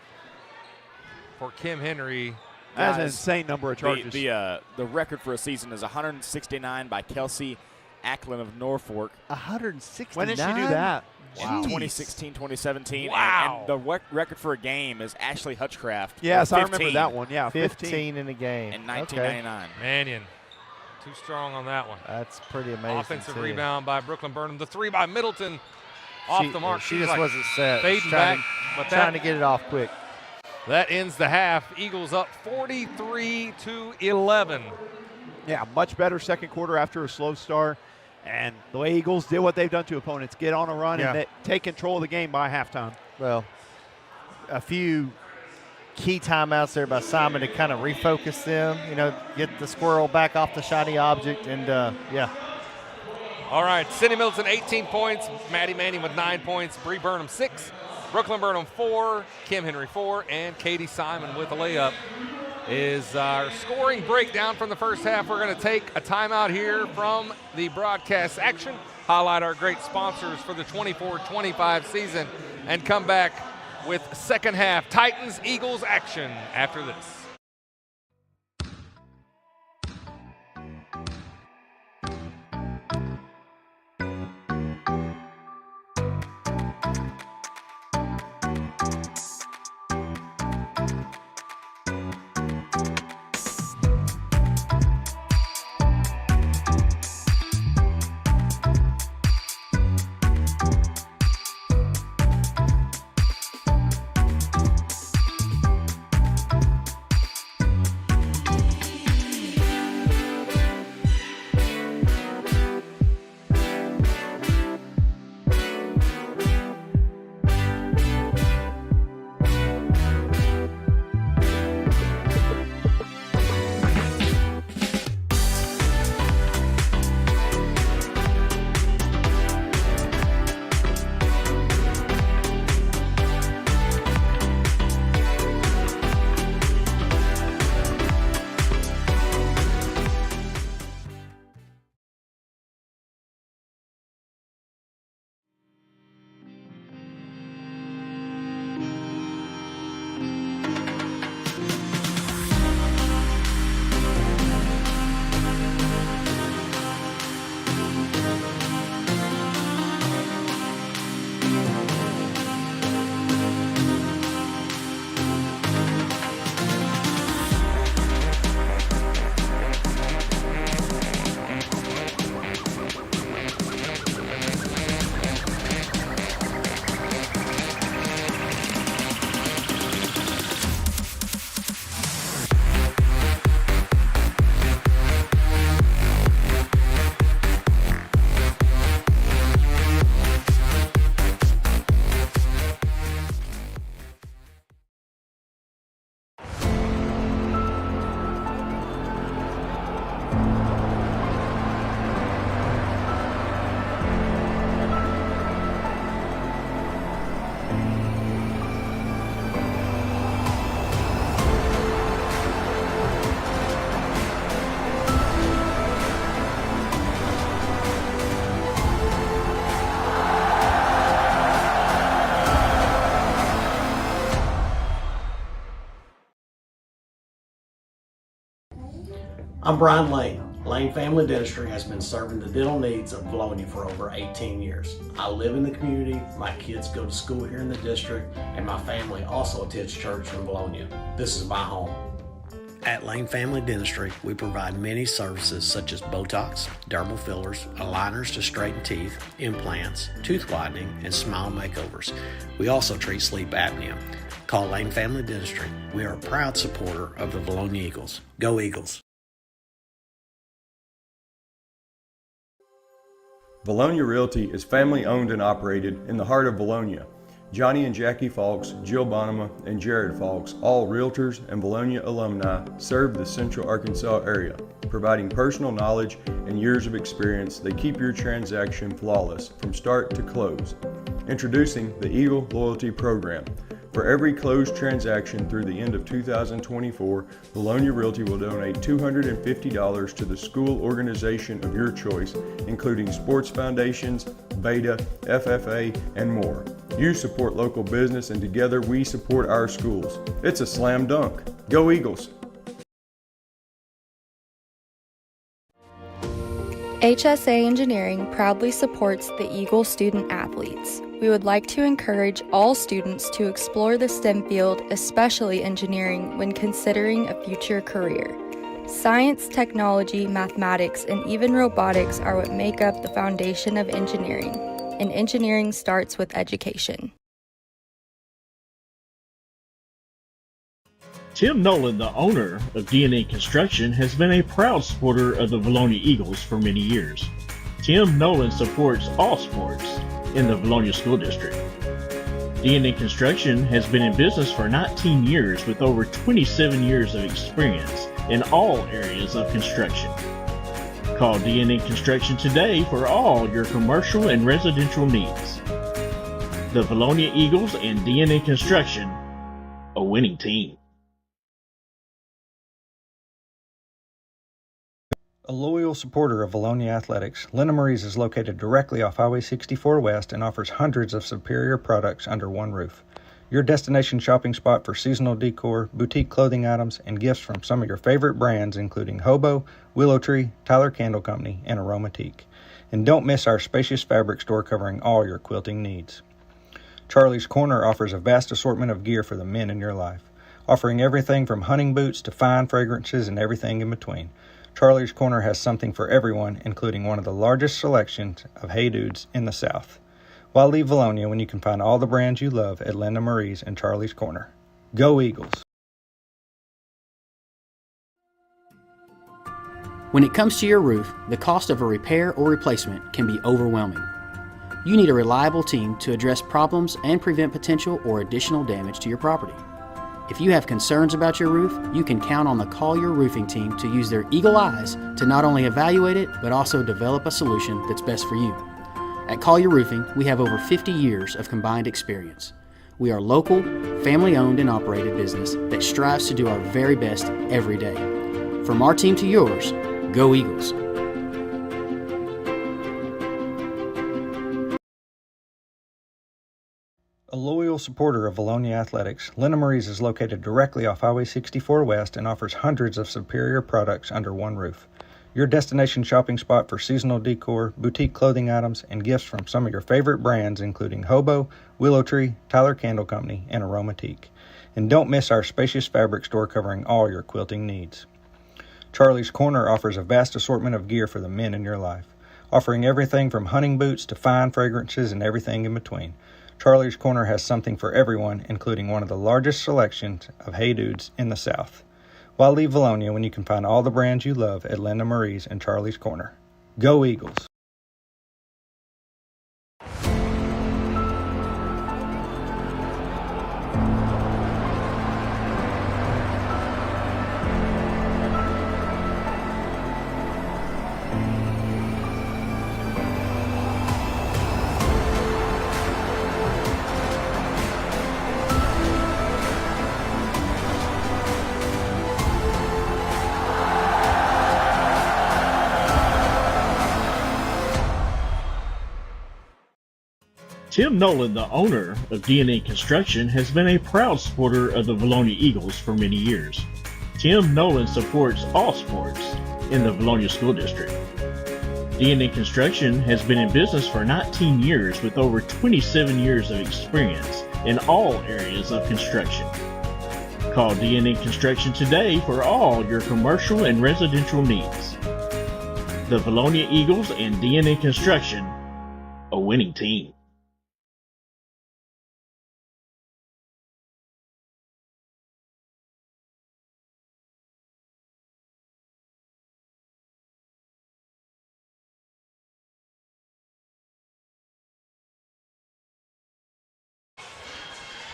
for Kim Henry. That's an insane number of charges. The record for a season is 169 by Kelsey Ackland of Norfolk. 169? When did she do that? Wow. 2016, 2017. Wow. And the record for a game is Ashley Hutchcraft. Yes, I remember that one. Yeah, 15 in a game. In 1999. Mannion, too strong on that one. That's pretty amazing. Offensive rebound by Brooklyn Burnham. The 3 by Middleton off the mark. She just wasn't set. Fading back. But trying to get it off quick. That ends the half. Eagles up 43-11. Yeah, much better second quarter after a slow start. And the way Eagles did what they've done to opponents, get on a run and take control of the game by halftime. Well, a few key timeouts there by Simon to kind of refocus them, get the squirrel back off the shiny object, and, All right, Sydney Middleton 18 points, Maddie Manning with 9 points, Bree Burnham 6, Brooklyn Burnham 4, Kim Henry 4, and Katie Simon with a layup is our scoring breakdown from the first half. We're going to take a timeout here from the broadcast action, highlight our great sponsors for the 24-25 season, and come back with second half Titans-Eagles action after this. I'm Brian Lane. Lane Family Dentistry has been serving the dental needs of Vilonia for over 18 years. I live in the community, my kids go to school here in the district, and my family also attends church in Vilonia. This is my home. At Lane Family Dentistry, we provide many services such as Botox, dermal fillers, aligners to straighten teeth, implants, tooth whitening, and smile makeovers. We also treat sleep apnea. Call Lane Family Dentistry. We are a proud supporter of the Vilonia Eagles. Go Eagles! Vilonia Realty is family owned and operated in the heart of Vilonia. Johnny and Jackie Falks, Jill Bonema, and Jared Falks, all realtors and Vilonia alumni, serve the Central Arkansas area, providing personal knowledge and years of experience that keep your transaction flawless from start to close. Introducing the Eagle Loyalty Program. For every closed transaction through the end of 2024, Vilonia Realty will donate $250 to the school organization of your choice, including sports foundations, Beta, FFA, and more. You support local business, and together we support our schools. It's a slam dunk. Go Eagles! HSA Engineering proudly supports the Eagle student athletes. We would like to encourage all students to explore the STEM field, especially engineering, when considering a future career. Science, technology, mathematics, and even robotics are what make up the foundation of engineering, and engineering starts with education. Tim Nolan, the owner of DNA Construction, has been a proud supporter of the Vilonia Eagles for many years. Tim Nolan supports all sports in the Vilonia School District. DNA Construction has been in business for 19 years with over 27 years of experience in all areas of construction. Call DNA Construction today for all your commercial and residential needs. The Vilonia Eagles and DNA Construction, a winning team. A loyal supporter of Vilonia Athletics, Linda Marie's is located directly off Highway 64 West and offers hundreds of superior products under one roof. Your destination shopping spot for seasonal decor, boutique clothing items, and gifts from some of your favorite brands including Hobo, Willow Tree, Tyler Candle Company, and Aromatique. And don't miss our spacious fabric store covering all your quilting needs. Charlie's Corner offers a vast assortment of gear for the men in your life, offering everything from hunting boots to fine fragrances and everything in between. Charlie's Corner has something for everyone, including one of the largest selections of Hey Dudes in the South. Why leave Vilonia when you can find all the brands you love at Linda Marie's and Charlie's Corner? Go Eagles! When it comes to your roof, the cost of a repair or replacement can be overwhelming. You need a reliable team to address problems and prevent potential or additional damage to your property. If you have concerns about your roof, you can count on the Call Your Roofing team to use their eagle eyes to not only evaluate it, but also develop a solution that's best for you. At Call Your Roofing, we have over 50 years of combined experience. We are local, family-owned and operated business that strives to do our very best every day. From our team to yours, go Eagles! A loyal supporter of Vilonia Athletics, Linda Marie's is located directly off Highway 64 West and offers hundreds of superior products under one roof. Your destination shopping spot for seasonal decor, boutique clothing items, and gifts from some of your favorite brands including Hobo, Willow Tree, Tyler Candle Company, and Aromatique. And don't miss our spacious fabric store covering all your quilting needs. Charlie's Corner offers a vast assortment of gear for the men in your life, offering everything from hunting boots to fine fragrances and everything in between. Charlie's Corner has something for everyone, including one of the largest selections of Hey Dudes in the South. Why leave Vilonia when you can find all the brands you love at Linda Marie's and Charlie's Corner? Go Eagles! Tim Nolan, the owner of DNA Construction, has been a proud supporter of the Vilonia Eagles for many years. Tim Nolan supports all sports in the Vilonia School District. D&N Construction has been in business for 19 years with over 27 years of experience in all areas of construction. Call D&N Construction today for all your commercial and residential needs. The Vilonia Eagles and D&N Construction, a winning team.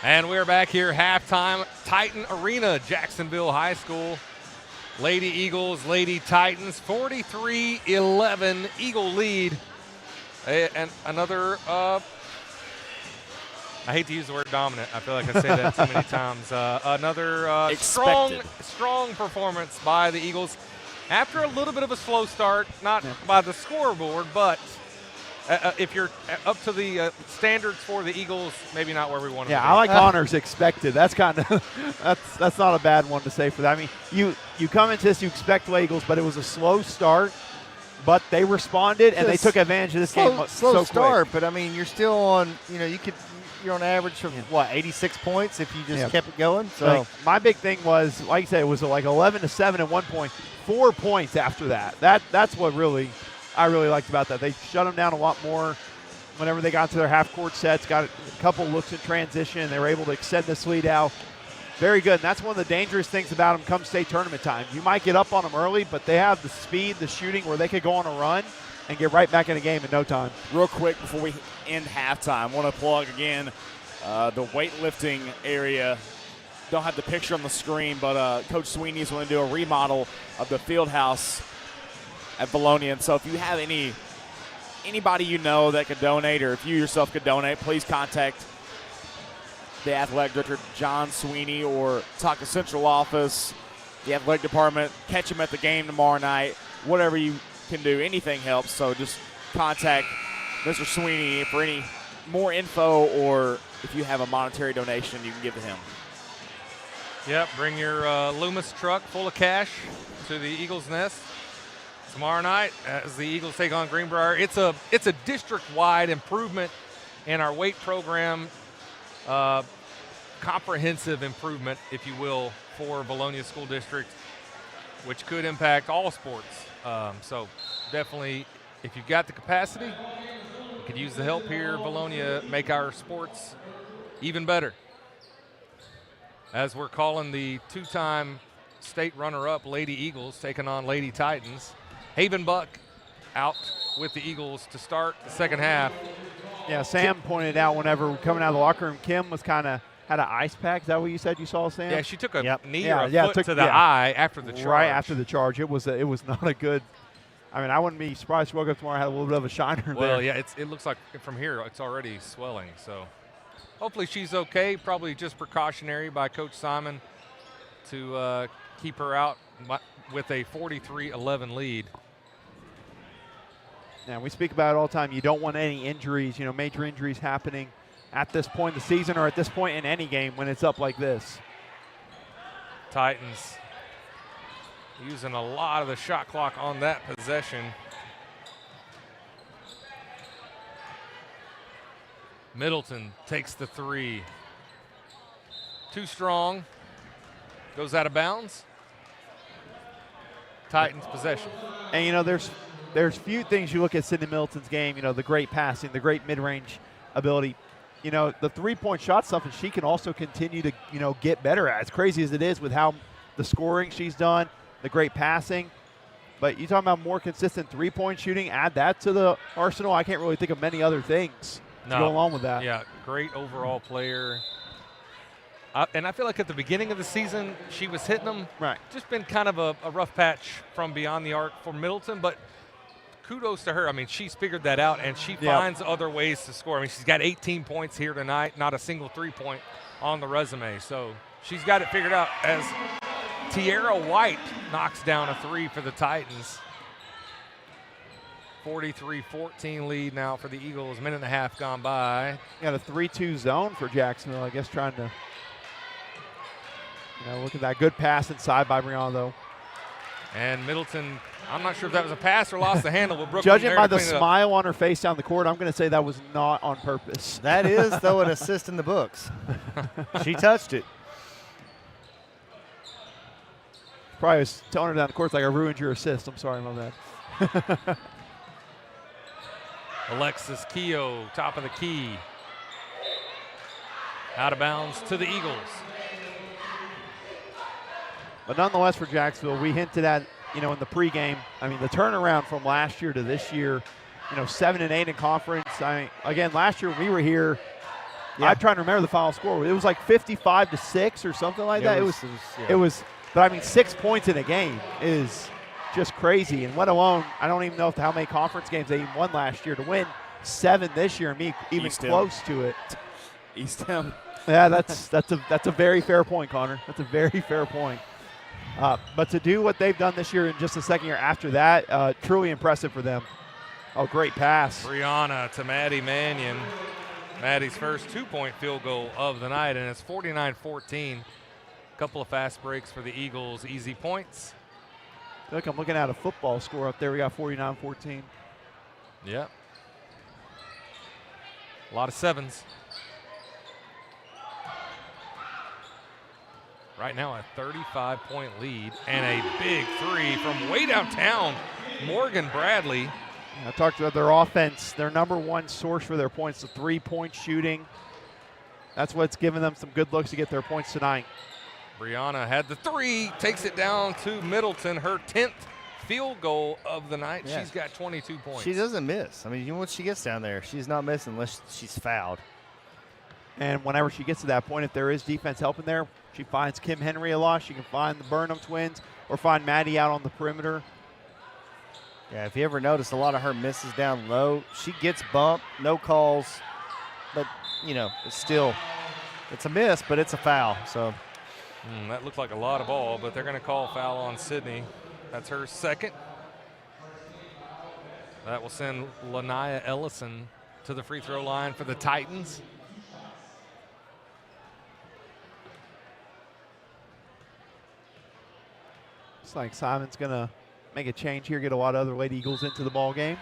And we're back here, halftime, Titan Arena, Jacksonville High School. Lady Eagles, Lady Titans, 43-11, Eagle lead. And another, I hate to use the word dominant. I feel like I say that too many times. Another strong performance by the Eagles. After a little bit of a slow start, not by the scoreboard, but if you're up to the standards for the Eagles, maybe not where we want to be. Yeah, I like honors expected. That's kind of that's not a bad one to say for that. I mean, you come into this, you expect Eagles, but it was a slow start. But they responded and they took advantage of this game. Slow start, quick. but I mean, you're still on. You're on average of 86 points if you just kept it going. So my big thing was, like I said, it was like 11-7 at one point, 4 points after that. That's what I really liked about that. They shut them down a lot more whenever they got to their half-court sets, got a couple looks in transition, and they were able to extend this lead out. Very good, and that's one of the dangerous things about them come state tournament time. You might get up on them early, but they have the speed, the shooting, where they could go on a run and get right back in the game in no time. Real quick before we end halftime, I want to plug again the weightlifting area. Don't have the picture on the screen, but Coach Sweeney is going to do a remodel of the field house at Vilonia. And so if you have anybody you know that could donate, or if you yourself could donate, please contact the athletic director, John Sweeney, or talk to central office, the athletic department. Catch him at the game tomorrow night. Whatever you can do, anything helps. So just contact Mr. Sweeney for any more info, or if you have a monetary donation you can give to him. Yep, bring your Loomis truck full of cash to the Eagles Nest tomorrow night as the Eagles take on Greenbrier. It's a district-wide improvement in our weight program, comprehensive improvement, if you will, for Vilonia School District, which could impact all sports. So definitely, if you've got the capacity, you could use the help here, Vilonia, make our sports even better. As we're calling the two-time state runner-up Lady Eagles taking on Lady Titans. Haven Buck out with the Eagles to start the second half. Yeah, Sam pointed out whenever coming out of the locker room, Kim was had an ice pack. Is that what you said you saw, Sam? Yeah, she took a knee or a foot to the eye after the charge. Right after the charge. It was not a good – I mean, I wouldn't be surprised if she woke up tomorrow and had a little bit of a shiner there. Well, yeah, it looks like from here it's already swelling. So hopefully she's okay. Probably just precautionary by Coach Simon to keep her out with a 43-11 lead. Yeah, we speak about it all the time. You don't want any injuries, major injuries happening at this point in the season or at this point in any game when it's up like this. Titans using a lot of the shot clock on that possession. Middleton takes the three. Too strong. Goes out of bounds. Titans possession. And, there's few things you look at Sydney Middleton's game, the great passing, the great mid-range ability. The three-point shot stuff, and she can also continue to, get better at. As crazy as it is with how the scoring she's done, the great passing. But you talking about more consistent three-point shooting, add that to the arsenal. I can't really think of many other things to go along with that. Yeah, great overall player. And I feel like at the beginning of the season, she was hitting them. Right. Just been kind of a rough patch from beyond the arc for Middleton, but kudos to her. I mean, she's figured that out, and she finds other ways to score. I mean, she's got 18 points here tonight, not a single three-point on the resume. So she's got it figured out as Tiara White knocks down a three for the Titans. 43-14 lead now for the Eagles. Minute and a half gone by. Got a 3-2 zone for Jacksonville, I guess, trying to look at that good pass inside by Brianna, though. And Middleton I'm not sure if that was a pass or lost the handle. But Brooklyn Judging there by to the clean it up. smile on her face down the court, I'm going to say that was not on purpose. That is, though, an assist in the books. She touched it. Probably was telling her down the court, like, I ruined your assist. I'm sorry about that. Alexis Keogh, top of the key. Out of bounds to the Eagles. But nonetheless, for Jacksonville, we hinted at, in the pregame, the turnaround from last year to this year, 7-8 in conference. Again, last year when we were here, I'm trying to remember the final score. It was like 55-6 or something like that. It was, but 6 points in a game is just crazy. And let alone, I don't even know how many conference games they even won last year. To win 7 this year and be even close to it. East Ham. Yeah, that's a very fair point, Connor. That's a very fair point. But to do what they've done this year in just the second year after that, truly impressive for them. Oh, great pass. Brianna to Maddie Mannion. Maddie's first 2-point field goal of the night, and it's 49-14. Couple of fast breaks for the Eagles, easy points. Look, I'm looking at a football score up there. We got 49-14. Yeah. A lot of 7s. Right now a 35-point lead and a big 3 from way downtown, Morgan Bradley. I talked about their offense. Their number one source for their points, the 3-point shooting. That's what's given them some good looks to get their points tonight. Brianna had the 3, takes it down to Middleton, her 10th field goal of the night. Yeah. She's got 22 points. She doesn't miss. Once she gets down there, she's not missing unless she's fouled. And whenever she gets to that point, if there is defense helping there, she finds Kim Henry a lot. She can find the Burnham twins or find Maddie out on the perimeter. Yeah, if you ever notice, a lot of her misses down low. She gets bumped, no calls, but, it's a miss, but it's a foul. So that looked like a lot of ball, but they're going to call foul on Sydney. That's her second. That will send Lanaya Ellison to the free throw line for the Titans. Looks like Simon's going to make a change here, get a lot of other Lady Eagles into the ball game.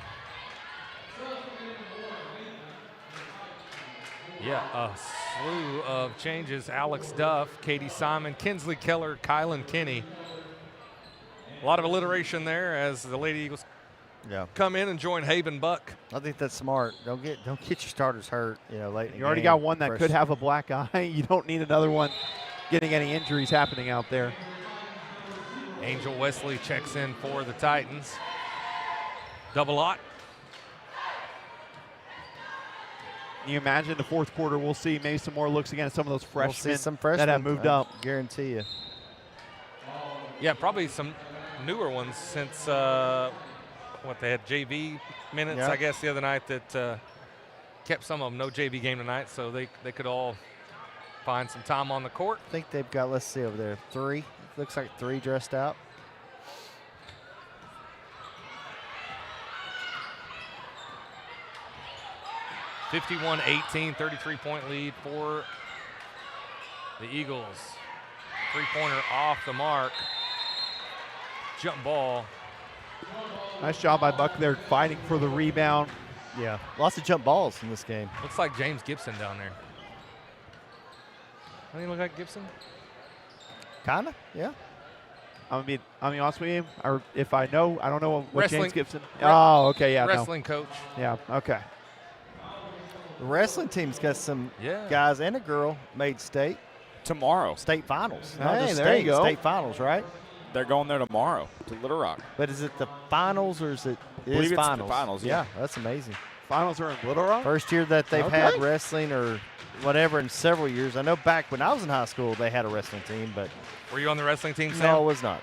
Yeah, a slew of changes. Alex Duff, Katie Simon, Kinsley Keller, Kylan Kinney. A lot of alliteration there as the Lady Eagles come in and join Haven Buck. I think that's smart. Don't get your starters hurt, late in the You already game. got one that could have a black eye. You don't need another one getting any injuries happening out there. Angel Wesley checks in for the Titans. Double lot. Can you imagine the fourth quarter we'll see maybe some more looks against some of those freshmen, some freshmen that have moved up? Guarantee you. Yeah, probably some newer ones since they had JV minutes, I guess, the other night that kept some of them no JV game tonight, so they could all find some time on the court. I think they've got, let's see over there, 3. Looks like 3 dressed out. (51-18), 33-point lead for the Eagles. Three-pointer off the mark. Jump ball. Nice job by Buck there fighting for the rebound. Yeah, lots of jump balls in this game. Looks like James Gibson down there. Doesn't he look like Gibson? Kinda, yeah. I'm being honest with you. Or if I know, I don't know what Wrestling. James Gibson. Oh, okay, yeah. Wrestling coach. Yeah, okay. The wrestling team's got some guys and a girl made state finals. Not Hey, just there you go. State finals, right? They're going there tomorrow to Little Rock. But is it the finals or is it believe it's finals? the finals, yeah. That's amazing. Finals are in Little Rock? First year that they've had wrestling or whatever in several years. I know back when I was in high school they had a wrestling team, but Were you on the wrestling team, Sam? no, it was not.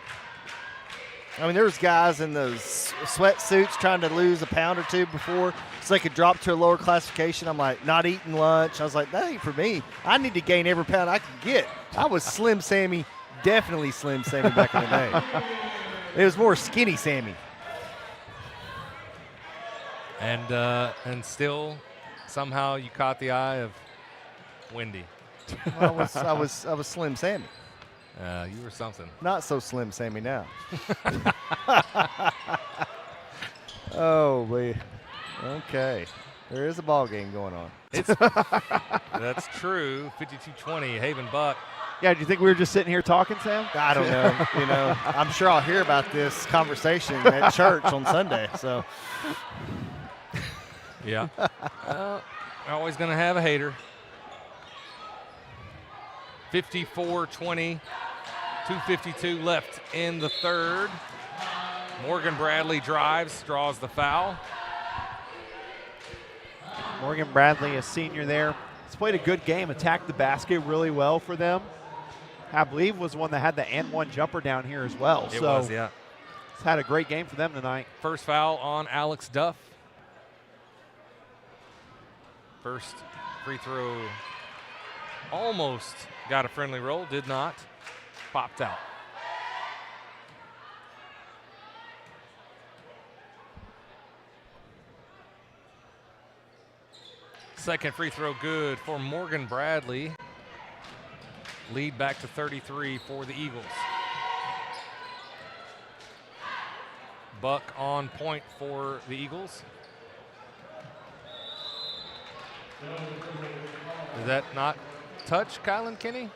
There was guys in those sweatsuits trying to lose a pound or two before so they could drop to a lower classification. I'm like, not eating lunch. I was like, that ain't for me. I need to gain every pound I can get. I was Slim Sammy, definitely Slim Sammy back in the day. It was more Skinny Sammy. And still, somehow you caught the eye of Wendy. Well, I was Slim Sammy. You were something. Not so slim, Sammy, now. Oh, boy. Okay. There is a ball game going on. That's true. 52-20, Haven Buck. Yeah, do you think we were just sitting here talking, Sam? I don't know. I'm sure I'll hear about this conversation at church on Sunday. So, yeah. Always going to have a hater. 54-20, 2:52 left in the third. Morgan Bradley drives, draws the foul. Morgan Bradley, a senior there. He's played a good game, attacked the basket really well for them. I believe was one that had the and one jumper down here as well. It was, yeah. It's had a great game for them tonight. First foul on Alex Duff. First free throw almost got a friendly roll, did not. Popped out. Second free throw good for Morgan Bradley. Lead back to 33 for the Eagles. Buck on point for the Eagles. Did that not touch Kylan Kinney?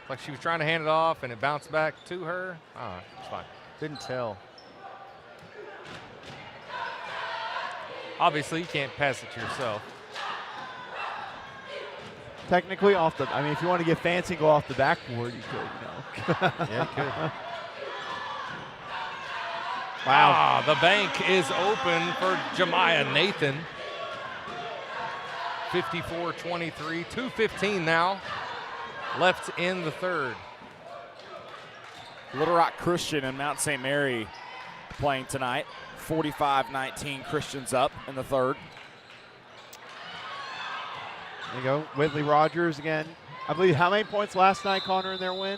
Like she was trying to hand it off and it bounced back to her? All right, it's fine. Didn't tell. Obviously, you can't pass it to yourself. Technically off the, if you want to get fancy and go off the backboard, you could, Yeah, you could. Wow. The bank is open for Jemiah Nathan. 54-23, 2:15 now left in the third. Little Rock Christian and Mount St. Mary playing tonight. 45-19 Christians up in the third. There you go. Whitley Rogers again. I believe how many points last night, Connor, in their win?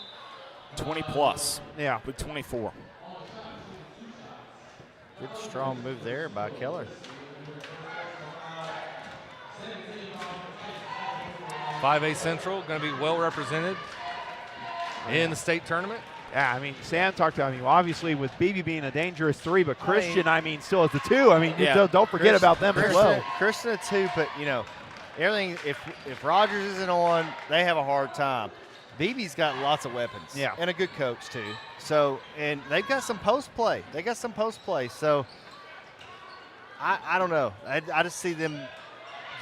20 plus. Yeah. With 24. Good strong move there by Keller. 5A Central going to be well represented in the state tournament. Yeah, Sam talked about obviously with BB being a dangerous 3, but Christian, still at the 2. Don't forget about them as well. Christian at 2, but everything. If Rogers isn't on, they have a hard time. BB's got lots of weapons. Yeah, and a good coach too. So, and they've got some post play. So, I don't know. I just see them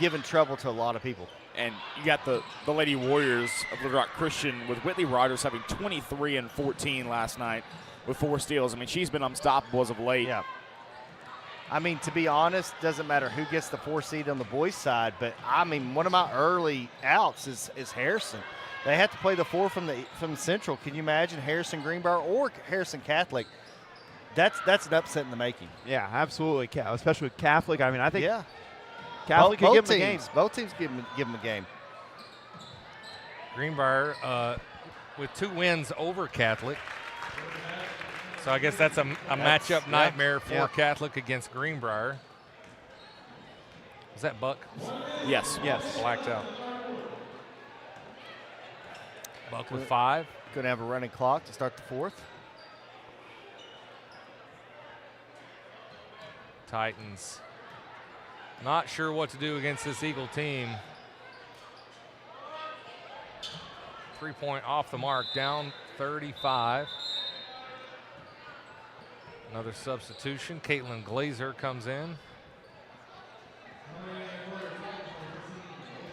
giving trouble to a lot of people. And you got the Lady Warriors of Little Rock Christian with Whitley Rogers having 23 and 14 last night with 4 steals. She's been unstoppable as of late. Yeah. To be honest, doesn't matter who gets the 4 seed on the boys' side, but one of my early outs is Harrison. They have to play the 4 from Central. Can you imagine Harrison Greenbrier or Harrison Catholic? That's an upset in the making. Yeah, absolutely, especially with Catholic. I think Catholic could give them a game. Both teams give them a game. Greenbrier with 2 wins over Catholic. So I guess that's a matchup nightmare for Catholic against Greenbrier. Was that Buck? Yes. Blacked out. Buck with 5. Going to have a running clock to start the 4th. Titans not sure what to do against this Eagle team. 3-point off the mark, down 35. Another substitution. Caitlin Glazer comes in.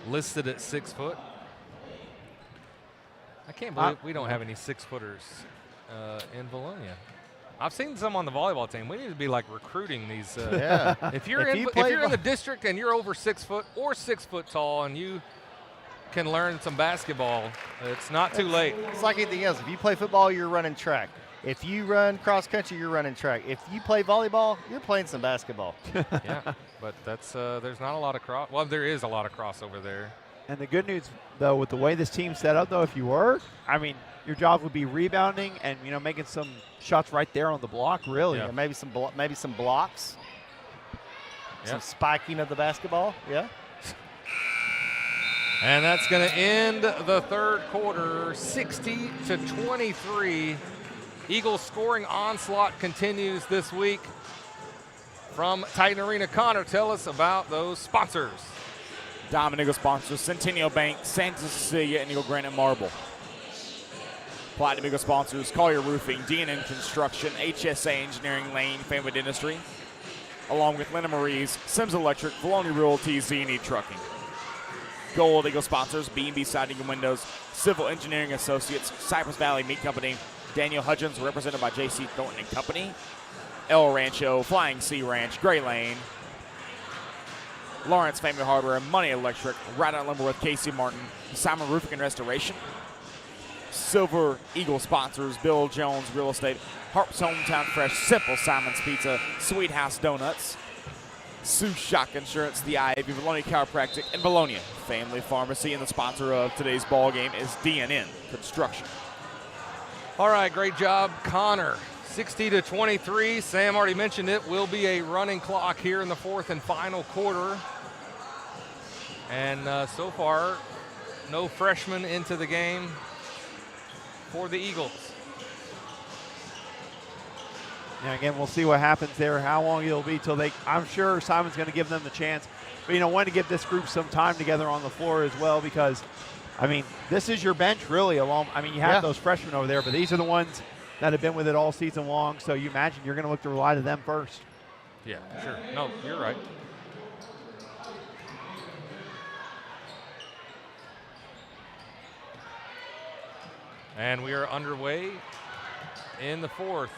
Listed at 6 foot. I can't believe we don't have any 6-footers in Vilonia. I've seen some on the volleyball team. We need to be recruiting these. If you're in the district and you're over 6 foot or 6 foot tall and you can learn some basketball, it's not too late. It's like anything else. If you play football, you're running track. If you run cross country, you're running track. If you play volleyball, you're playing some basketball. Yeah, but that's there's not a lot of cross. Well, there is a lot of crossover there. And the good news, though, with the way this team's set up, though, if you were, your job would be rebounding and making some shots right there on the block. Really, yeah, maybe some blocks, some spiking of the basketball. Yeah. And that's going to end the third quarter, 60-23. Eagles scoring onslaught continues this week. From Titan Arena, Connor, tell us about those sponsors. Diamond Eagle sponsors, Centennial Bank, Santa Cecilia, and Eagle Granite Marble. Platinum Eagle sponsors, Collier Roofing, D&N Construction, HSA Engineering, Lane Family Dentistry, along with Lena Marie's, Sims Electric, Vilonia Realty, Z&E Trucking. Gold Eagle sponsors, B&B Siding and Windows, Civil Engineering Associates, Cypress Valley Meat Company, Daniel Hudgens, represented by J.C. Thornton and Company, El Rancho, Flying Sea Ranch, Gray Lane, Lawrence Family Hardware, Money Electric, Ride Out Lumber with Casey Martin, Simon Roofing and Restoration, Silver Eagle sponsors, Bill Jones Real Estate, Harp's Hometown Fresh, Simple Simon's Pizza, Sweet House Donuts, Sioux Shock Insurance, The Ivy, Vilonia Chiropractic, and Vilonia Family Pharmacy. And the sponsor of today's ball game is D&N Construction. All right, great job, Connor. 60-23. Sam already mentioned it. Will be a running clock here in the fourth and final quarter. And so far, no freshmen into the game for the Eagles. Yeah, again, we'll see what happens there, how long it'll be till I'm sure Simon's going to give them the chance. But, want to give this group some time together on the floor as well because, this is your bench really along. You have those freshmen over there, but these are the ones that have been with it all season long. So you imagine you're going to look to rely to them first. Yeah, sure. No, you're right. And we are underway in the fourth.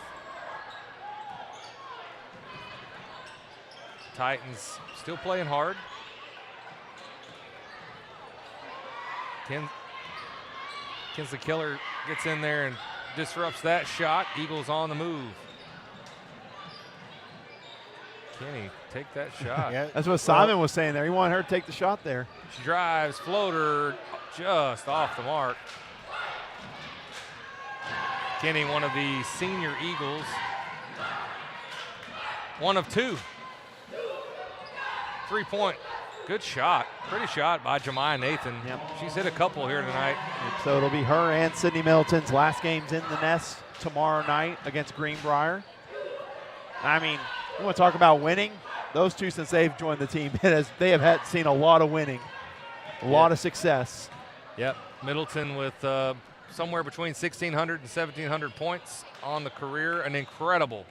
Titans still playing hard. Kinsley Killer gets in there and disrupts that shot. Eagles on the move. Kenny, take that shot. Yeah, that's what Simon was saying there. He wanted her to take the shot there. She drives, floater, just off the mark. Kenny, one of the senior Eagles. One of two. 3-point. Good shot. Pretty shot by Jemiah Nathan. Yep. She's hit a couple here tonight. So it'll be her and Sydney Middleton's last games in the nest tomorrow night against Greenbrier. You want to talk about winning? Those two, since they've joined the team, they have seen a lot of winning, a lot of success. Yep. Middleton with somewhere between 1,600 and 1,700 points on the career. An incredible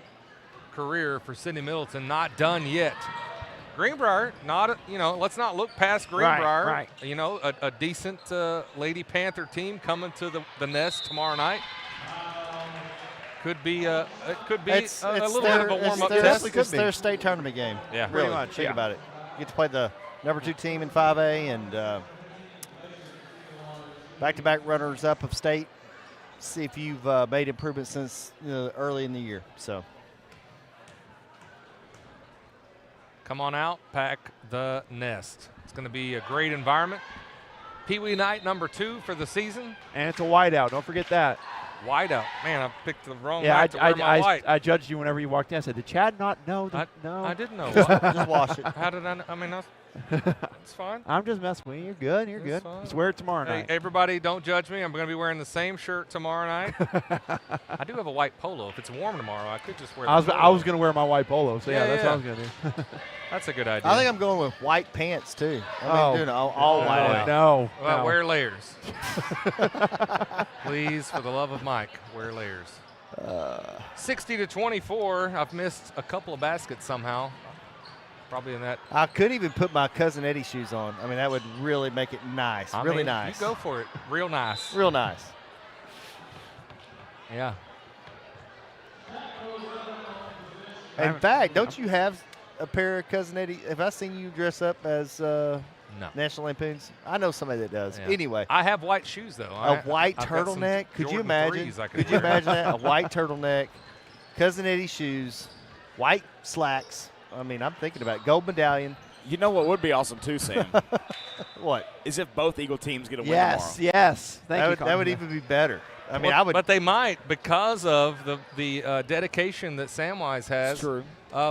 career for Sydney Middleton. Not done yet. Greenbrier, let's not look past Greenbrier. Right. A decent Lady Panther team coming to the nest tomorrow night. Could be a little bit of a warm-up test. It's their state tournament game. Yeah, really. Pretty much. Think about it. You get to play the number 2 team in 5A and back-to-back runners-up of state. See if you've made improvements since early in the year. So. Come on out, pack the nest. It's going to be a great environment. Pee Wee night number 2 for the season. And it's a whiteout. Don't forget that. Whiteout. Man, I picked the wrong night to wear my white. I judged you whenever you walked in. I said, did Chad not know? No. I didn't know. Just wash it. How did I know? It's fine. I'm just messing with you. You're good. You're good. Fine. Just wear it tomorrow night. Everybody, don't judge me. I'm going to be wearing the same shirt tomorrow night. I do have a white polo. If it's warm tomorrow, I could just wear I was going to wear my white polo, so that's what I was going to do. That's a good idea. I think I'm going with white pants, too. Doing all white out. No. Well, wear layers. Please, for the love of Mike, wear layers. 60-24. I've missed a couple of baskets somehow. Probably in that. I could even put my Cousin Eddie shoes on. That would really make it nice. Really nice. You go for it. Real nice. Real nice. Yeah. In fact, don't you have a pair of Cousin Eddie? Have I seen you dress up as National Lampoons? I know somebody that does. Yeah. Anyway. I have white shoes, though. A white turtleneck. Could you imagine? Could you imagine that? A white turtleneck, Cousin Eddie shoes, white slacks. I'm thinking about it. Gold medallion. You know what would be awesome too, Sam? What? Is if both Eagle teams get a win tomorrow. Yes. Thank you, That would even be better. I mean, I would. But they might because of the dedication that Samwise has. True.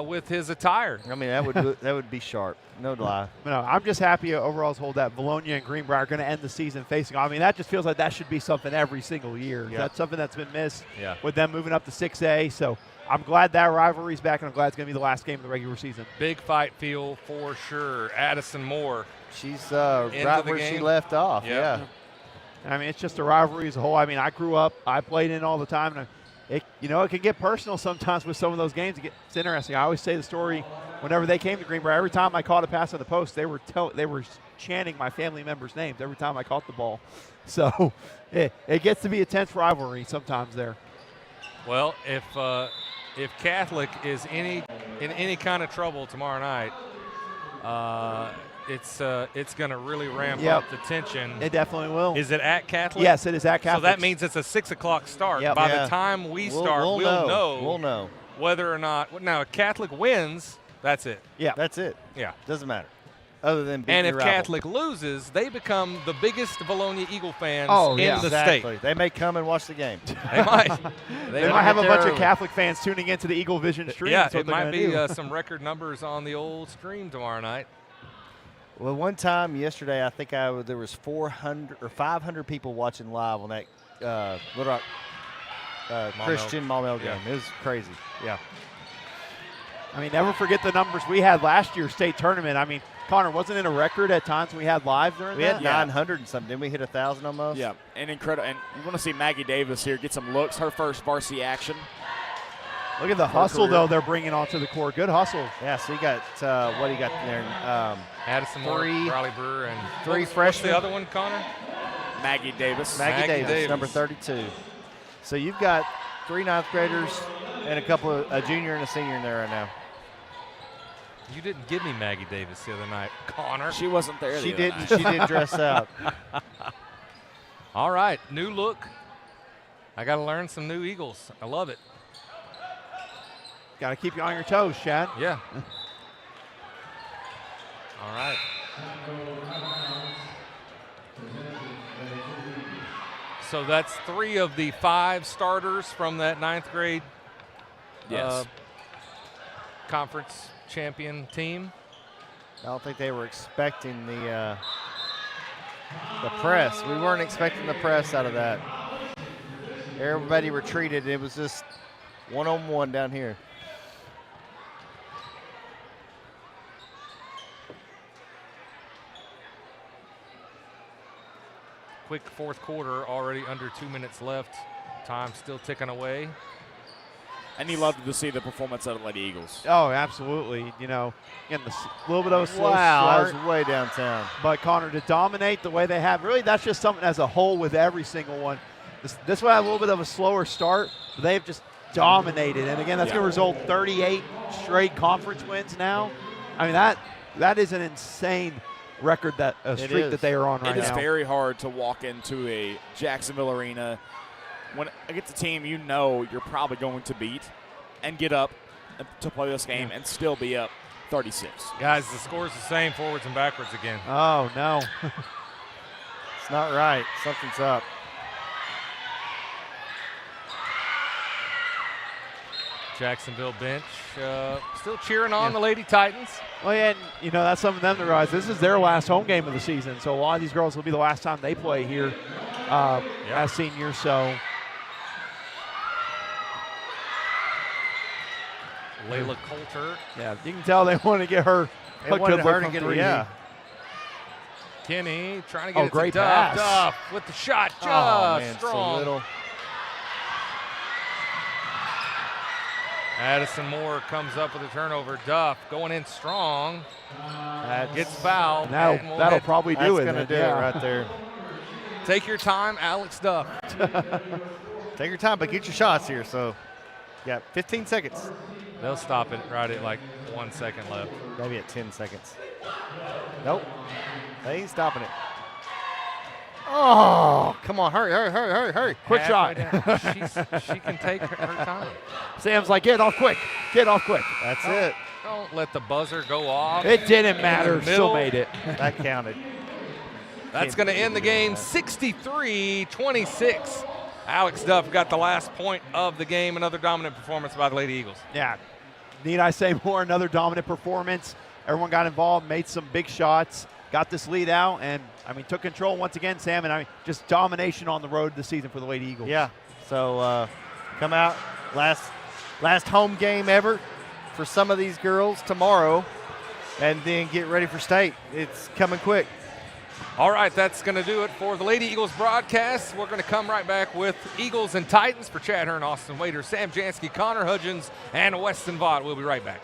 With his attire. I mean, that would be sharp. No lie. No, I'm just happy overall as a whole that Vilonia and Greenbrier are going to end the season facing off. I mean, that just feels like that should be something every single year. Yeah. That's something that's been missed Yeah. with them moving up to 6A. So I'm glad that rivalry's back, and I'm glad it's going to be the last game of the regular season. Big fight feel for sure. Addison Moore. She's right where she left off. Yep. Yeah. I mean, it's just a rivalry as a whole. I mean, I grew up, I played in all the time, and it can get personal sometimes with some of those games. It's interesting. I always say the story whenever they came to Greenbrier. Every time I caught a pass on the post, they were chanting my family members' names every time I caught the ball. So it gets to be a tense rivalry sometimes there. Well, if Catholic is in any kind of trouble tomorrow night, it's going to really ramp up the tension. It definitely will. Is it at Catholic? Yes, it is at Catholic. So that means it's a 6 o'clock start. Yep. By the time we start, we'll know whether or not. Now, if Catholic wins, that's it. Yeah, that's it. Yeah, doesn't matter. Other than beating and if your rival. Catholic loses, they become the biggest Vilonia Eagle fans in the exactly. state. They may come and watch the game. They might. They might have a bunch of Catholic fans tuning into the Eaglevision stream. Yeah, it might be some record numbers on the old stream tomorrow night. Well, one time yesterday, I think there was 400 or 500 people watching live on that Little Rock Christian Maumelle game. It was crazy. Yeah. I mean, never forget the numbers we had last year's state tournament. I mean, Connor, wasn't it a record at times we had live during that? We had 900 and something. Didn't we hit 1,000 almost? Yeah, and incredible. And you want to see Maggie Davis here get some looks, her first varsity action. Look at the hustle, though, they're bringing onto the court. Good hustle. Yeah, so you got, what do you got there? Addison Moore, Riley Brewer, and three freshmen. What's the other one, Connor? Maggie Davis. Maggie Davis, number 32. So you've got 3 ninth graders and a junior and a senior in there right now. You didn't give me Maggie Davis the other night, Connor. She wasn't there. She did dress out. All right, new look. I got to learn some new Eagles. I love it. Got to keep you on your toes, Chad. Yeah. All right. So that's 3 of the 5 starters from that 9th grade conference champion team. I don't think they were expecting the press. We weren't expecting the press out of that. Everybody retreated. It was just one-on-one down here. Quick 4th quarter, already under 2 minutes left. Time still ticking away. And you love to see the performance out of Lady Eagles. Oh, absolutely. You know, again, a little bit of a slow start. That was way downtown. But, Connor, to dominate the way they have, really that's just something as a whole with every single one. This will have a little bit of a slower start, but they've just dominated. And, again, that's going to result 38 straight conference wins now. I mean, that is an insane record, streak that they are on right now. It is very hard to walk into a Jacksonville arena when against a team you know you're probably going to beat and get up to play this game and still be up 36. Guys, the score's the same, forwards and backwards again. Oh, no. It's not right. Something's up. Jacksonville bench still cheering on the Lady Titans. Well, yeah, and, you know, that's something them to realize. This is their last home game of the season, so a lot of these girls will be the last time they play here as seniors. So Layla Coulter. Yeah, you can tell they want to get her a good look from 3. Yeah. Kenny trying to get it great to Duff. pass. Duff with the shot, just man, strong. so little. Addison Moore comes up with a turnover. Duff going in strong. Gets fouled. That'll probably do it. That's going to do it right there. Take your time, Alex Duff. Take your time, but get your shots here. So, yeah, 15 seconds. They'll stop it right at like 1 second left. Maybe at 10 seconds. Nope. They ain't stopping it. Oh, come on. Hurry. Quick shot. She can take her time. Sam's like, get off quick. That's it. Don't let the buzzer go off. It didn't matter. Still made it. That counted. That's going to end the game 63-26. Alex Duff got the last point of the game. Another dominant performance by the Lady Eagles. Yeah. Need I say more? Another dominant performance. Everyone got involved, made some big shots, got this lead out, and, took control once again, Sam, and, just domination on the road this season for the Lady Eagles. Yeah. So come out, last home game ever for some of these girls tomorrow, and then get ready for state. It's coming quick. All right, that's going to do it for the Lady Eagles broadcast. We're going to come right back with Eagles and Titans for Chad Hearn, Austin Wader, Sam Jansky, Connor Hudgens, and Weston Vaught. We'll be right back.